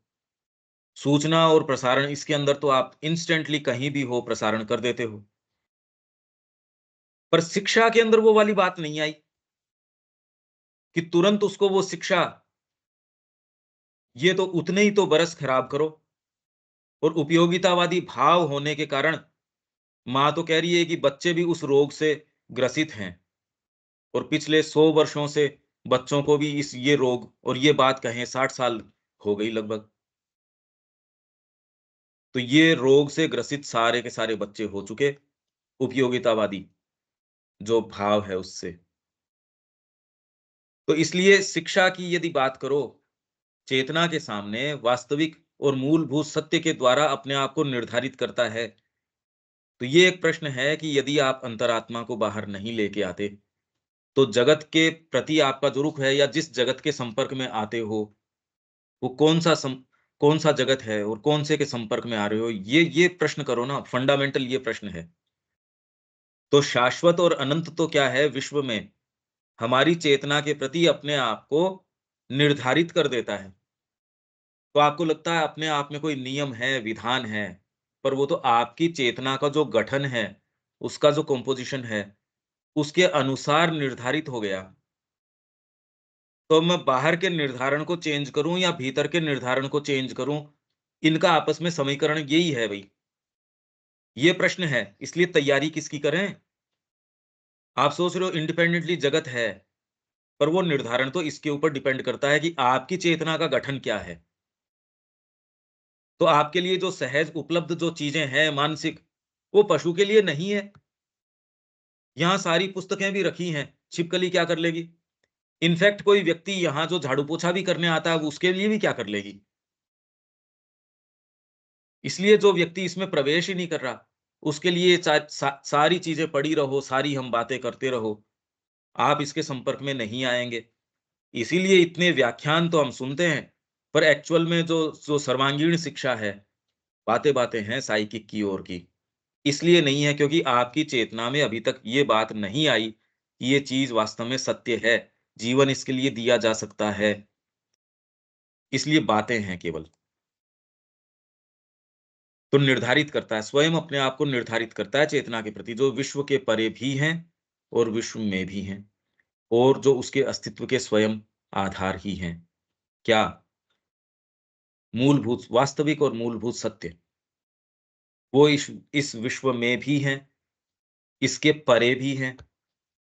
सूचना और प्रसारण इसके अंदर तो आप इंस्टेंटली कहीं भी हो प्रसारण कर देते हो। पर शिक्षा के अंदर वो वाली बात नहीं आई कि तुरंत उसको वो शिक्षा, ये तो उतने ही तो बरस खराब करो। और उपयोगितावादी भाव होने के कारण माँ तो कह रही है कि बच्चे भी उस रोग से ग्रसित हैं और पिछले 100 वर्षों से बच्चों को भी इस ये रोग और ये बात कहें 60 साल हो गई लगभग। तो ये रोग से ग्रसित सारे के सारे बच्चे हो चुके, उपयोगितावादी जो भाव है उससे। तो इसलिए शिक्षा की यदि बात करो, चेतना के सामने वास्तविक और मूलभूत सत्य के द्वारा अपने आप को निर्धारित करता है। तो ये एक प्रश्न है कि यदि आप अंतरात्मा को बाहर नहीं लेके आते, तो जगत के प्रति आपका जो रुख है या जिस जगत के संपर्क में आते हो, वो कौन-सा जगत है और कौन-से के संपर्क में आ रहे हो? ये प्रश्न करो ना, फंडामेंटल ये प्रश्न है। तो शाश्वत और अनंत तो क्या है विश्व में, हमारी चेतना के प्रति अपने आप को निर्धारित कर देता है। तो आपको लगता है अपने आप में कोई नियम है, विधान है, पर वो तो आपकी चेतना का जो गठन है, उसका जो कंपोज़िशन है, उसके अनुसार निर्धारित हो गया। तो मैं बाहर के निर्धारण को चेंज करूँ या भीतर के निर्धारण को चेंज करूँ, इनका आपस में समीकरण यही है भई। ये प्रश्न है, इसलिए तैयारी किसकी करें? आप सोच रहे हो इंडिपेंडेंटली जगत है, पर वो निर्धारण तो इसके ऊपर डिपेंड करता है कि आपकी चेतना का गठन क्या है। तो आपके लिए जो सहज उपलब्ध जो चीज़ें हैं मानसिक, वो पशु के लिए नहीं है। यहाँ सारी पुस्तकें भी रखी हैं, छिपकली क्या कर लेगी? इनफैक्ट कोई व्यक्ति यहाँ जो झाड़ू-पोछा भी करने आता है, वो उसके लिए भी क्या कर लेगी? इसलिए जो व्यक्ति इसमें प्रवेश ही नहीं कर रहा, उसके लिए सारी चीज़ें पड़ी रहो, सारी हम बातें करते रहो, आप इसके संपर्क में नहीं आएँगे। इसीलिए इतने व्याख्यान तो हम सुनते हैं, पर एक्चुअल में जो जो सर्वांगीण शिक्षा है, बातें-बातें हैं साइकिक की ओर की। इसलिए नहीं है क्योंकि आपकी चेतना में अभी तक ये बात नहीं आई कि ये चीज़ वास्तव में सत्य है, जीवन इसके लिए दिया जा सकता है, इसलिए बातें हैं केवल। तो निर्धारित करता है, स्वयं अपने आप को निर्धारित करता है चेतना के प्रति, जो विश्व के परे भी हैं और विश्व में भी हैं और जो उसके अस्तित्व के स्वयं आधार ही हैं। क्या? मूलभूत वास्तविक और मूलभूत सत्य। वो इस विश्व में भी हैं, इसके परे भी हैं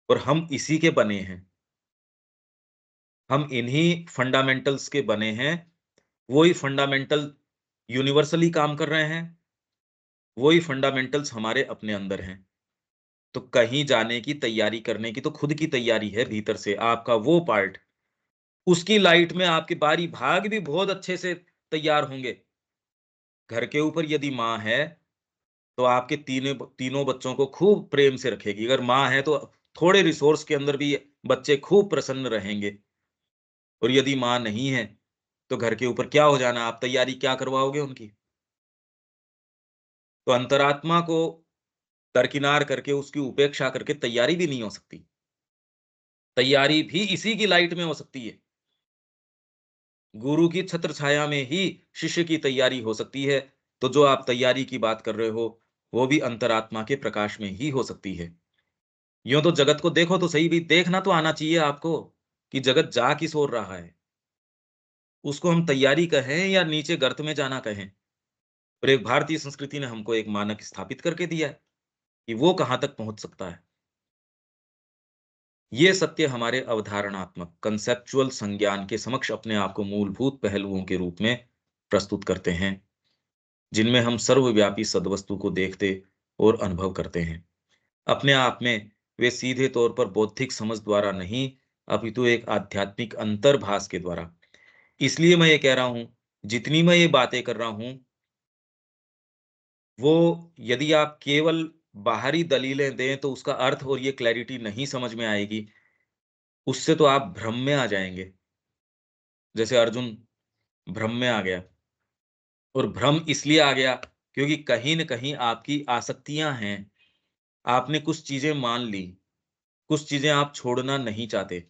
और हम इसी के बने हैं। हम इन्हीं फंडामेंटल्स के बने हैं, वही फंडामेंटल यूनिवर्सली काम कर रहे हैं, वही फंडामेंटल्स हमारे अपने अंदर हैं। तो कहीं जाने की तैयारी करने की तो खुद की तैयारी है भीतर से, आपका वो पार्ट, उसकी लाइट में आपके बारी भाग भी बहुत अच्छे से तैयार होंगे। घर के ऊपर यदि माँ है, तो आपके तीनों बच्चों को खूब प्रेम से रखेगी। अगर माँ है, तो थोड़े रिसोर्स के अंदर भी बच्चे खूब प्रसन्न रहेंगे। और यदि माँ नहीं है, तो घर के ऊपर क्या हो जाना, आप तैयारी क्या करवाओगे उनकी? तो अंतरात्मा को दरकिनार करके, उसकी उपेक्षा करके तैयारी भी नहीं हो सकती। तैयारी भी इसी की लाइट में हो सकती है। गुरु की छत्र छाया में ही शिष्य की तैयारी हो सकती है। तो जो आप तैयारी की बात कर रहे हो, वो भी अंतरात्मा के प्रकाश में ही हो सकती है। यूँ तो जगत को देखो तो सही, भी देखना तो आना चाहिए आपको कि जगत जा किस ओर रहा है। उसको हम तैयारी कहें या नीचे गर्त में जाना कहें। और एक भारतीय संस्कृति ने हमको एक मानक स्थापित करके दिया है कि वो कहाँ तक पहुँच सकता है। ये सत्य हमारे अवधारणात्मक कंसेप्चुअल संज्ञान के समक्ष अपने आप को मूलभूत पहलुओं के रूप में प्रस्तुत करते हैं, जिनमें हम सर्वव्यापी सद्वस्तु को देखते और अनुभव करते हैं। अपने आप में वे सीधे तौर पर बौद्धिक समझ द्वारा नहीं, अपितु एक आध्यात्मिक अंतर्भास के द्वारा। इसलिए मैं ये कह रहा हूँ, जितनी मैं ये बातें कर रहा हूँ, वो यदि आप केवल बाहरी दलीलें दें, तो उसका अर्थ और ये क्लैरिटी नहीं समझ में आएगी। उससे तो आप भ्रम में आ जाएँगे। जैसे अर्जुन भ्रम में आ गया, और भ्रम इसलिए आ गया क्योंकि कहीं न कहीं आपकी आसक्तियाँ हैं। आपने कुछ चीज़ें मान ली, कुछ चीज़ें आप छोड़ना नहीं चाहते।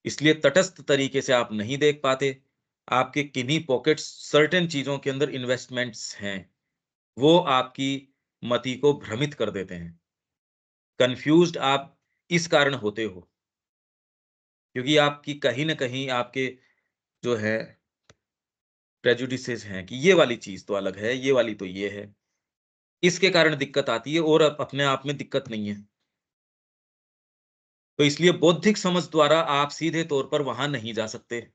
इसलिए तटस्थ तरीके से आप नहीं देख पाते। आपके किन्हीं पॉकेट्स सर्टेन चीज़ों के अंदर इन्वेस्टमेंट्स हैं, वो आपकी मति को भ्रमित कर देते हैं। कन्फ्यूज़्ड आप इस कारण होते हो, क्योंकि आपकी कहीं न कहीं आपके जो है प्रेजुडिसेस हैं कि ये वाली चीज़ तो अलग है, ये वाली तो ये है। इसके कारण दिक्कत आती है, और अपने आप में दिक्कत नहीं है। तो इसलिए बौद्धिक समझ द्वारा आप सीधे तौर पर वहाँ नहीं जा सकते।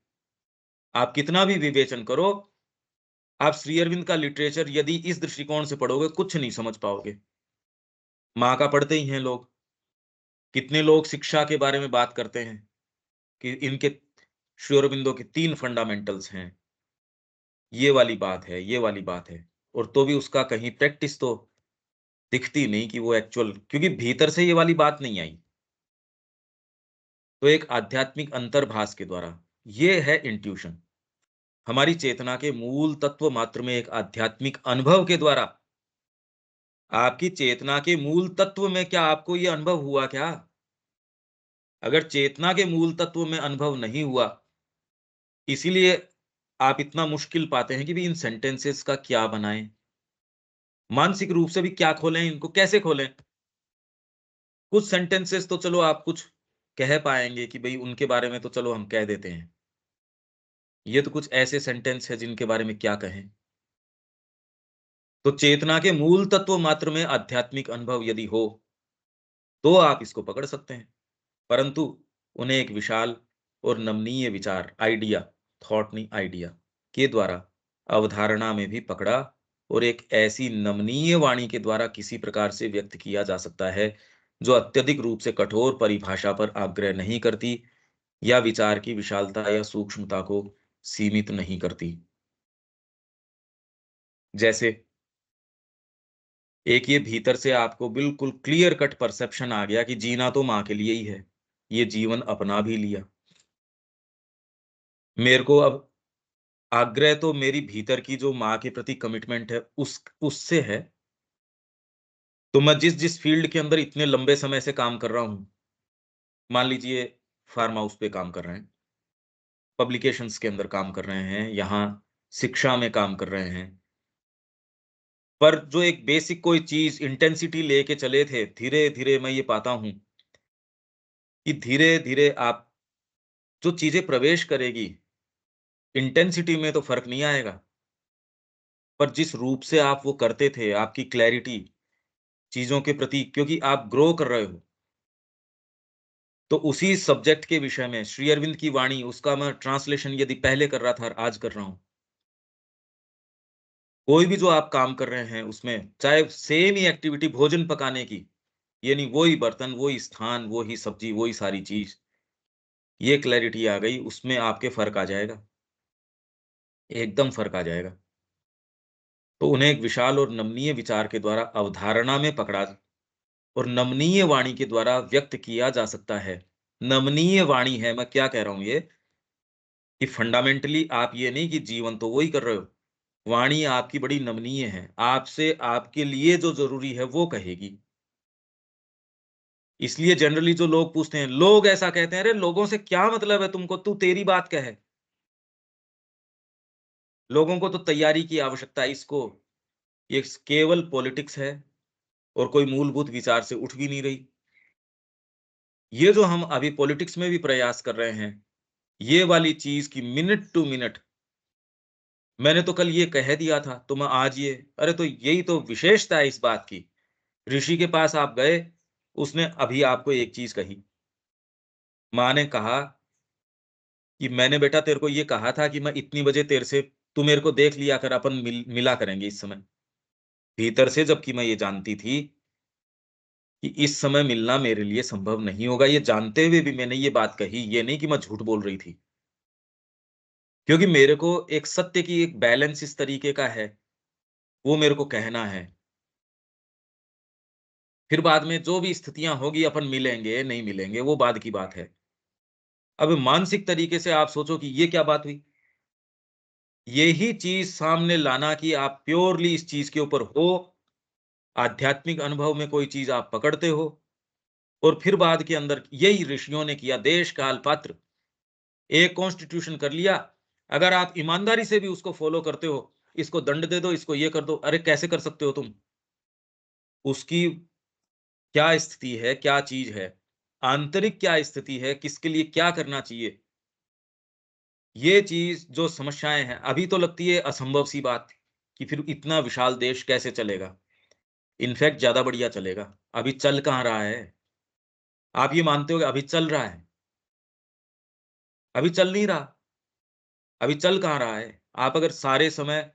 आप कितना भी विवेचन करो, आप श्री अरविंद का लिटरेचर यदि इस दृष्टिकोण से पढ़ोगे, कुछ नहीं समझ पाओगे। माँ का पढ़ते ही हैं लोग। कितने लोग शिक्षा के बारे में बात करते हैं कि इनके श्री अरबिंदो के 3 फंडामेंटल्स हैं। ये वाली बात है, ये वाली बात है। और तो भी उसका कहीं प्रैक्टिस तो दिखती नहीं कि वो एक्चुअल, क्योंकि भीतर से ये वाली बात नहीं आई। तो एक आध्यात्मिक अंतर्भास के द्वारा, ये है इंट्यूशन। हमारी चेतना के मूल तत्व मात्र में एक आध्यात्मिक अनुभव के द्वारा। आपकी चेतना के मूल तत्व में क्या आपको ये अनुभव हुआ क्या? अगर चेतना के मूल तत्व में अनुभव नहीं हुआ, इसीलिए आप इतना मुश्किल पाते हैं कि भी इन सेंटेंसेस का क्या बनाएँ? मानसिक रूप से भी क्या खोलें इनको, कैसे खोलें? कुछ सेंटेंसेस तो चलो आप कुछ कह पाएँगे कि भई उनके बारे में तो चलो हम कह देते हैं। ये तो कुछ ऐसे सेंटेंस हैं जिनके बारे में क्या कहें? तो चेतना के मूल तत्व मात्र में आध्यात्मिक अनुभव यदि हो, तो आप इसको पकड़ सकते हैं। परंतु उन्हें एक विशाल और नमनीय विचार, आइडिया, थॉट नहीं आइडिया, के द्वारा अवधारणा में भी पकड़ा, और एक ऐसी नमनीय वाणी के द्वारा किसी प्रकार से व्यक्त किया जा सकता है, जो अत्यधिक रूप से कठोर परिभाषा पर आग्रह नहीं करती, या विचार की विशालता या सूक्ष्मता को सीमित नहीं करती। जैसे एक ये भीतर से आपको बिल्कुल क्लियर कट परसेप्शन आ गया कि जीना तो माँ के लिए ही है। ये जीवन अपना भी लिया। मेरे को अब आग्रह तो मेरी भीतर की जो माँ के प्रति कमिटमेंट है, उससे है। तो मैं जिस फील्ड के अंदर इतने लंबे समय से काम कर रहा हूँ, मान लीजिए फार्म हाउस पे काम कर रहे हैं, पब्लिकेशंस के अंदर काम कर रहे हैं, यहाँ शिक्षा में काम कर रहे हैं। पर जो एक बेसिक कोई चीज़ इंटेंसिटी लेके चले थे, धीरे-धीरे मैं ये पाता हूँ कि धीरे-धीरे आप जो चीज़ें प्रवेश करेगी, इंटेंसिटी में तो फ़र्क नहीं आएगा, पर जिस रूप से आप वो करते थे, आपकी क्लैरिटी चीज़ों के प्रति, क्योंकि आप ग्रो कर रहे हो, तो उसी सब्जेक्ट के विषय में श्री अरविंद की वाणी, उसका मैं ट्रांसलेशन यदि पहले कर रहा था और आज कर रहा हूँ। कोई भी जो आप काम कर रहे हैं उसमें, चाहे सेम ही एक्टिविटी भोजन पकाने की, यानी वही बर्तन, वही स्थान, वही सब्जी, वही सारी चीज़, ये क्लैरिटी आ गई, उसमें आपके फ़र्क आ जाएगा, एकदम फ़र्क आ जाएगा। तो उन्हें एक विशाल और नमनीय विचार के द्वारा अवधारणा में पकड़ा और नमनीय वाणी के द्वारा व्यक्त किया जा सकता है। नमनीय वाणी है, मैं क्या कह रहा हूँ ये, कि फंडामेंटली आप ये नहीं कि जीवन तो वही कर रहे हो, वाणी आपकी बड़ी नमनीय है, आपसे आपके लिए जो ज़रूरी है वो कहेगी। इसलिए जनरली जो लोग पूछते हैं, लोग ऐसा कहते हैं, अरे लोगों से क्या मतलब है तुमको, तू तेरी बात कहे। लोगों को तो तैयारी की आवश्यकता है, इसको ये केवल पॉलिटिक्स है और कोई मूलभूत विचार से उठ भी नहीं रही। ये जो हम अभी पॉलिटिक्स में भी प्रयास कर रहे हैं, ये वाली चीज़ की मिनट टू मिनट, मैंने तो कल ये कह दिया था, तो मैं आज ये, अरे तो यही तो विशेषता है इस बात की। ऋषि के पास आप गए, उसने अभी आपको एक चीज़ कही। माँ ने कहा कि मैंने बेटा तेरे को ये कहा था कि मैं इतनी बजे तेरे से, तू मेरे को देख लिया कर, अपन मिला करेंगे इस समय। भीतर से जबकि मैं ये जानती थी कि इस समय मिलना मेरे लिए संभव नहीं होगा, ये जानते हुए भी मैंने ये बात कही, ये नहीं कि मैं झूठ बोल रही थी। क्योंकि मेरे को एक सत्य की एक बैलेंस इस तरीके का है, वो मेरे को कहना है। फिर बाद में जो भी स्थितियाँ होगी अपन मिलेंगे, नहीं मिलेंगे, वो बाद की बात है। अब मानसिक तरीके से आप सोचो कि ये क्या बात हुई? यही चीज़ सामने लाना कि आप प्योरली इस चीज़ के ऊपर हो, आध्यात्मिक अनुभव में कोई चीज़ आप पकड़ते हो और फिर बाद के अंदर यही ऋषियों ने किया, देश, काल, पात्र, एक कॉन्स्टिट्यूशन कर लिया। अगर आप ईमानदारी से भी उसको फ़ॉलो करते हो, इसको दंड दे दो, इसको ये कर दो, अरे कैसे कर सकते हो तुम? उसकी क्या स्थिति है, क्या चीज़ है, आंतरिक क्या स्थिति है, किसके लिए क्या करना चाहिए, ये चीज़ जो समस्याएँ हैं, अभी तो लगती है असंभव सी बात कि फिर इतना विशाल देश कैसे चलेगा? इनफैक्ट ज़्यादा बढ़िया चलेगा। अभी चल कहाँ रहा है? आप ये मानते हो कि अभी चल रहा है? अभी चल नहीं रहा। अभी चल कहाँ रहा है? आप अगर सारे समय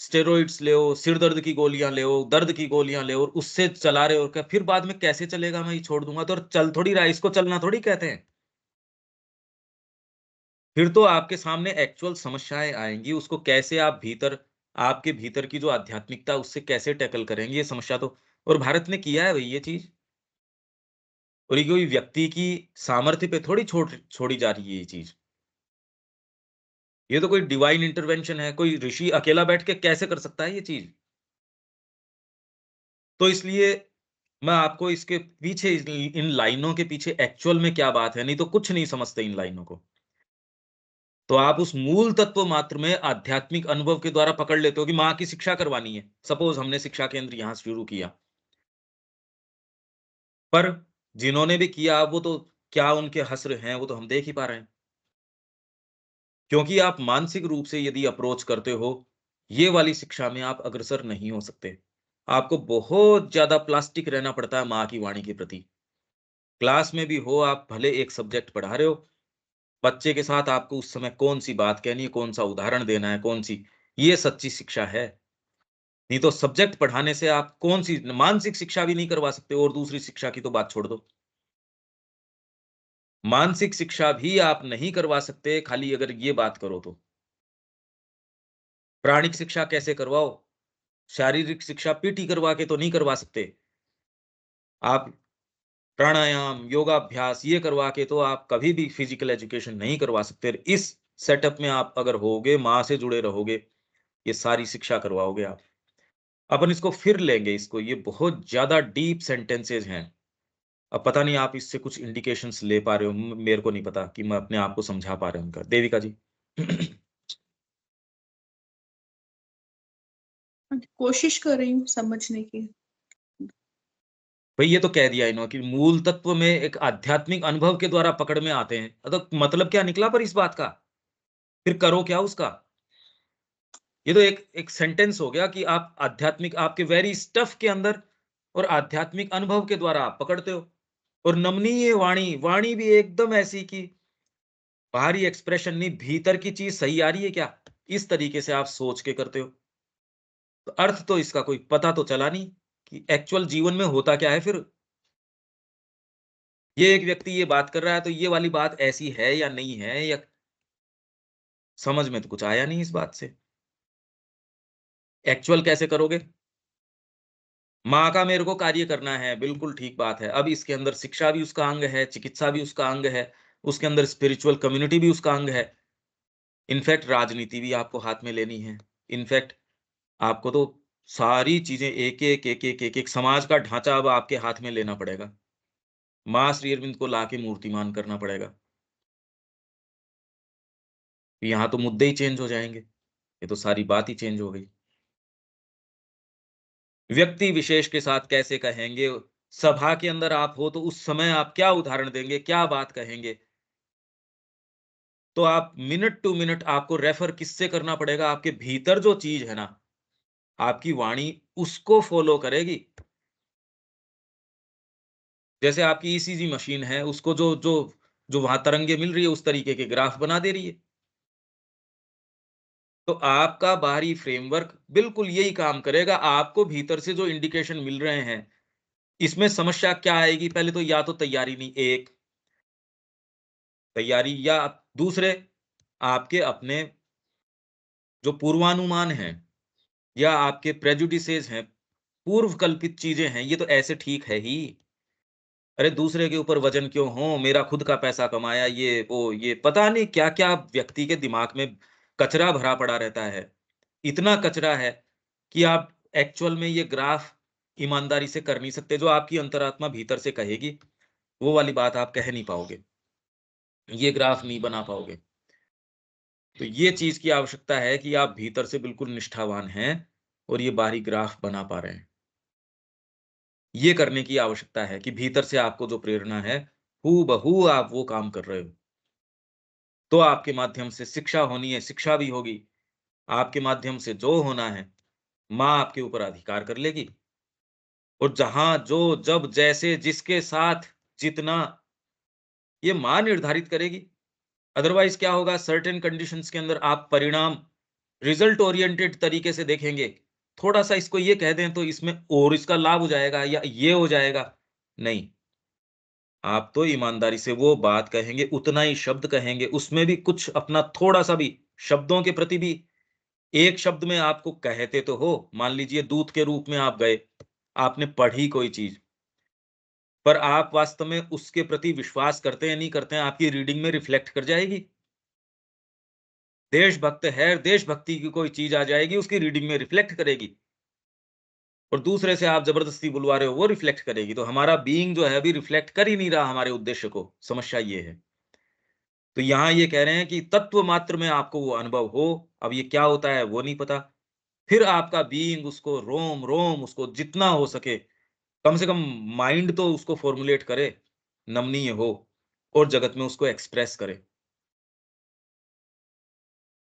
स्टेरॉइड्स लेओ, सिर दर्द की गोलियाँ लेओ, दर्द की गोलियाँ लेओ और उससे चला रहे हो, क्या फिर बाद में कैसे चलेगा, मैं ये छोड़ दूँगा तो, और चल थोड़ी रहा है, इसको चलना थोड़ी कहते हैं। फिर तो आपके सामने एक्चुअल समस्याएँ आएँगी, उसको कैसे आप भीतर, आपके भीतर की जो आध्यात्मिकता, उससे कैसे टैकल करेंगे, ये समस्या तो, और भारत ने किया है भई ये चीज़। और ये कोई व्यक्ति की सामर्थ्य पे थोड़ी छोड़ी जा रही है ये चीज़। ये तो कोई डिवाइन इंटरवेंशन है, कोई ऋषि अकेला बैठ के कैसे कर सकता है ये चीज़? तो इसलिए मैं आपको इसके पीछे, इन लाइनों के पीछे एक्चुअल में क्या बात है, नहीं तो कुछ नहीं समझते इन लाइनों को। तो आप उस मूल तत्व मात्र में आध्यात्मिक अनुभव के द्वारा पकड़ लेते हो कि माँ की शिक्षा करवानी है। सपोज़ हमने शिक्षा केंद्र यहाँ शुरू किया, पर जिन्होंने भी किया वो तो क्या उनके हश्र हैं, वो तो हम देख ही पा रहे हैं। क्योंकि आप मानसिक रूप से यदि अप्रोच करते हो, ये वाली शिक्षा में आप अग्रसर नहीं हो सकते। आपको बहुत ज़्यादा प्लास्टिक रहना पड़ता है माँ की वाणी के प्रति। क्लास में भी हो, आप भले एक सब्जेक्ट पढ़ा रहे हो, बच्चे के साथ आपको उस समय कौन-सी बात कहनी है, कौन-सा उदाहरण देना है, कौन-सी, ये सच्ची शिक्षा है। नहीं तो सब्जेक्ट पढ़ाने से आप कौन-सी मानसिक शिक्षा भी नहीं करवा सकते, और दूसरी शिक्षा की तो बात छोड़ दो। मानसिक शिक्षा भी आप नहीं करवा सकते, खाली अगर ये बात करो तो। प्राणिक शिक्षा कैसे करवाओ? शारीरिक शिक्षा पीटी करवा के तो नहीं करवा सकते। आप प्राणायाम, योगाभ्यास ये करवा के तो आप कभी भी फिजिकल एजुकेशन नहीं करवा सकते। इस सेटअप में आप अगर होगे, माँ से जुड़े रहोगे, ये सारी शिक्षा करवाओगे आप। अपन इसको फिर लेंगे इसको, ये बहुत ज़्यादा डीप सेंटेंसेस हैं। अब पता नहीं आप इससे कुछ इंडिकेशंस ले पा रहे हो, मेरे को नहीं पता कि मैं अपने आप को समझा पा रहा हूँ उनका। देविका जी। कोशिश कर रही हूँ समझने की। भई ये तो कह दिया इन्होंने कि मूल तत्व में एक आध्यात्मिक अनुभव के द्वारा पकड़ में आते हैं। तो मतलब क्या निकला पर इस बात का? फिर करो क्या उसका? ये तो एक सेंटेंस हो गया कि आप आध्यात्मिक आपके वेरी स्टफ के अंदर और आध्यात्मिक अनुभव के द्वारा आप पकड़ते हो। और नमनीय वाणी, वाणी भी एकदम ऐसी कि बाहरी एक्सप्रेशन नहीं, भीतर की चीज सही आ रही है क्या, इस तरीके से आप सोच के करते हो। तो अर्थ तो इसका कोई पता तो चला नहीं कि एक्चुअल जीवन में होता क्या है फिर। ये एक व्यक्ति ये बात कर रहा है तो ये वाली बात ऐसी है या नहीं है, या समझ में तो कुछ आया नहीं इस बात से। एक्चुअल कैसे करोगे? माँ का मेरे को कार्य करना है, बिल्कुल ठीक बात है। अब इसके अंदर शिक्षा भी उसका अंग है, चिकित्सा भी उसका अंग है, उसके अंदर स्पिरिचुअल कम्युनिटी भी उसका अंग है। इनफैक्ट राजनीति भी आपको हाथ में लेनी है। इनफैक्ट आपको तो सारी चीज़ें एक-एक, एक-एक, एक-एक समाज का ढाँचा अब आपके हाथ में लेना पड़ेगा। माँ श्री अरविंद को लाके मूर्तिमान करना पड़ेगा। यहाँ तो मुद्दे ही चेंज हो जाएँगे। ये तो सारी बात ही चेंज हो गई। व्यक्ति विशेष के साथ कैसे कहेंगे? सभा के अंदर आप हो तो उस समय आप क्या उदाहरण देंगे? क्या बात कहेंगे? तो आप मिनट टू मिनट आपको रेफर किससे करना पड़ेगा? आपके भीतर जो चीज़ है ना, आपकी वाणी उसको फ़ॉलो करेगी। जैसे आपकी ईसीजी मशीन है, उसको जो जो जो वहाँ तरंगे मिल रही है, उस तरीके के ग्राफ बना दे रही है। तो आपका बाहरी फ्रेमवर्क बिल्कुल यही काम करेगा। आपको भीतर से जो इंडिकेशन मिल रहे हैं, इसमें समस्या क्या आएगी? पहले तो या तो तैयारी नहीं, एक तैयारी, या दूसरे आपके अपने जो पूर्वानुमान हैं या आपके प्रेजुडिसेस हैं, पूर्व कल्पित चीज़ें हैं, ये तो ऐसे ठीक है ही। अरे दूसरे के ऊपर वज़न क्यों हो? मेरा खुद का पैसा कमाया, ये वो, ये पता नहीं क्या-क्या व्यक्ति के दिमाग में कचरा भरा पड़ा रहता है। इतना कचरा है कि आप एक्चुअल में ये ग्राफ ईमानदारी से कर नहीं सकते। जो आपकी अंतरात्मा भीतर से कहेगी, वो वाली बात आप कह नहीं पाओगे। ये ग्राफ नहीं बना पाओगे। तो ये चीज़ की आवश्यकता है कि आप भीतर से बिल्कुल निष्ठावान हैं और ये बाहरी ग्राफ बना पा रहे हैं। ये करने की आवश्यकता है कि भीतर से आपको जो प्रेरणा है, हूबहू आप वो काम कर रहे हो। तो आपके माध्यम से शिक्षा होनी है, शिक्षा भी होगी। आपके माध्यम से जो होना है, माँ आपके ऊपर अधिकार कर लेगी और जहाँ, जो, जब, जैसे, जिसके साथ, जितना, ये माँ निर्धारित करेगी। अदरवाइज़ क्या होगा, सर्टेन कंडीशंस के अंदर आप परिणाम रिजल्ट ओरिएंटेड तरीके से देखेंगे। थोड़ा-सा इसको ये कह दें तो इसमें और इसका लाभ हो जाएगा या ये हो जाएगा। नहीं, आप तो ईमानदारी से वो बात कहेंगे, उतना ही शब्द कहेंगे, उसमें भी कुछ अपना थोड़ा-सा भी शब्दों के प्रति भी एक शब्द में आपको कहते तो हो, मान लीजिए दूत के रूप में आप गए, आपने पढ़ी कोई चीज़, पर आप वास्तव में उसके प्रति विश्वास करते हैं, नहीं करते हैं, आपकी रीडिंग में रिफ्लेक्ट कर जाएगी। देशभक्त है, देशभक्ति की कोई चीज़ आ जाएगी, उसकी रीडिंग में रिफ्लेक्ट करेगी और दूसरे से आप ज़बरदस्ती बुलवा रहे हो, वो रिफ्लेक्ट करेगी। तो हमारा बीइंग जो है अभी रिफ्लेक्ट कर ही नहीं रहा हमारे उद्देश्य को, समस्या ये है। तो यहाँ ये कह रहे हैं कि तत्व मात्र में आपको वो अनुभव हो, अब ये क्या होता है वो नहीं पता। फिर आपका बीइंग उसको रोम-रोम उसको जितना हो सके, कम से कम माइंड तो उसको फ़ॉर्मुलेट करे, नमनीय हो और जगत में उसको एक्सप्रेस करे।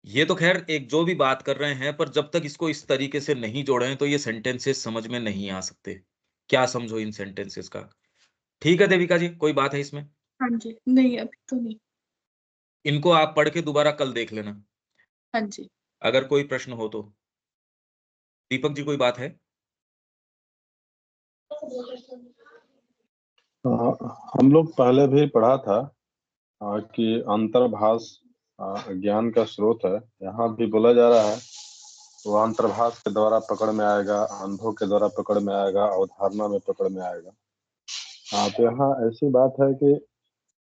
ये तो ख़ैर एक जो भी बात कर रहे हैं, पर जब तक इसको इस तरीके से नहीं जोड़ें, तो ये सेंटेंसेस समझ में नहीं आ सकते। क्या समझो इन सेंटेंसेस का? ठीक है देविका जी, कोई बात है इसमें? हाँ जी, नहीं अभी तो नहीं। इनको आप पढ़ के दोबारा कल देख लेना, हाँ जी। अगर कोई प्रश्न हो तो। दीपक जी कोई बात है? हम लोग पहले भी पढ़ा था कि अंतर्भाष ज्ञान का स्रोत है। यहाँ भी बोला जा रहा है वो अंतर्भाष के द्वारा पकड़ में आएगा, अनुभव के द्वारा पकड़ में आएगा, अवधारणा में पकड़ में आएगा। तो यहाँ ऐसी बात है कि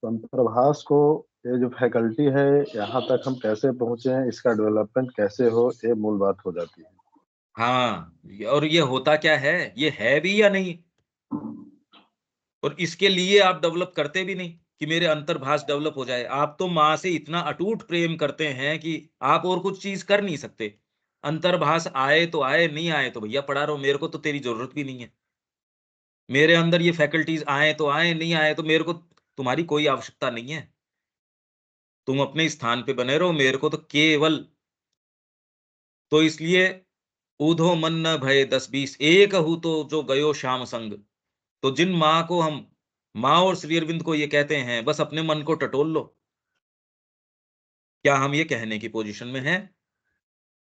अंतर्भाष को, ये जो फैकल्टी है, यहाँ तक हम कैसे पहुंचे हैं, इसका डेवलपमेंट कैसे हो, ये मूल बात हो जाती है। हाँ, और ये होता क्या है? ये है भी या नहीं? और इसके लिए आप डेवलप करते भी नहीं कि मेरे अंतर्भाष डेवलप हो जाए। आप तो माँ से इतना अटूट प्रेम करते हैं कि आप और कुछ चीज़ कर नहीं सकते। अंतर्भाष आए तो आए, नहीं आए तो भैया पड़ा रहो, मेरे को तो तेरी ज़रूरत भी नहीं है। मेरे अंदर ये फैकल्टीज़ आएँ तो आएँ, नहीं आए तो मेरे को तुम्हारी कोई आवश्यकता नहीं है। तुम अपने स्थान पे बने रहो, मेरे को तो केवल तो इसलिए ऊधो मन न भय 10-20, एक हूँ तो जो गयो श्याम संग। तो जिन माँ को हम माँ और श्री अरविंद को ये कहते हैं, बस अपने मन को टटोल लो। क्या हम ये कहने की पोजीशन में हैं?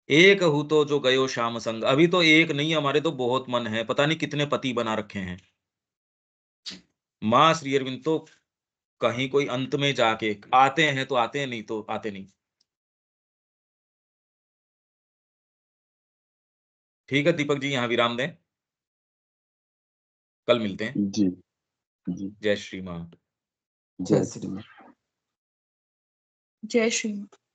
एक हूँ तो जो गयो श्याम संग। अभी तो एक नहीं, हमारे तो बहुत मन है, पता नहीं कितने पति बना रखे हैं। माँ श्री अरविंद तो कहीं कोई अंत में जाके आते हैं तो आते हैं, नहीं तो आते नहीं। ठीक है दीपक जी, यहाँ विराम दें। कल मिलते हैं। जी जी। जय श्री माँ। जय श्री राम। जय श्री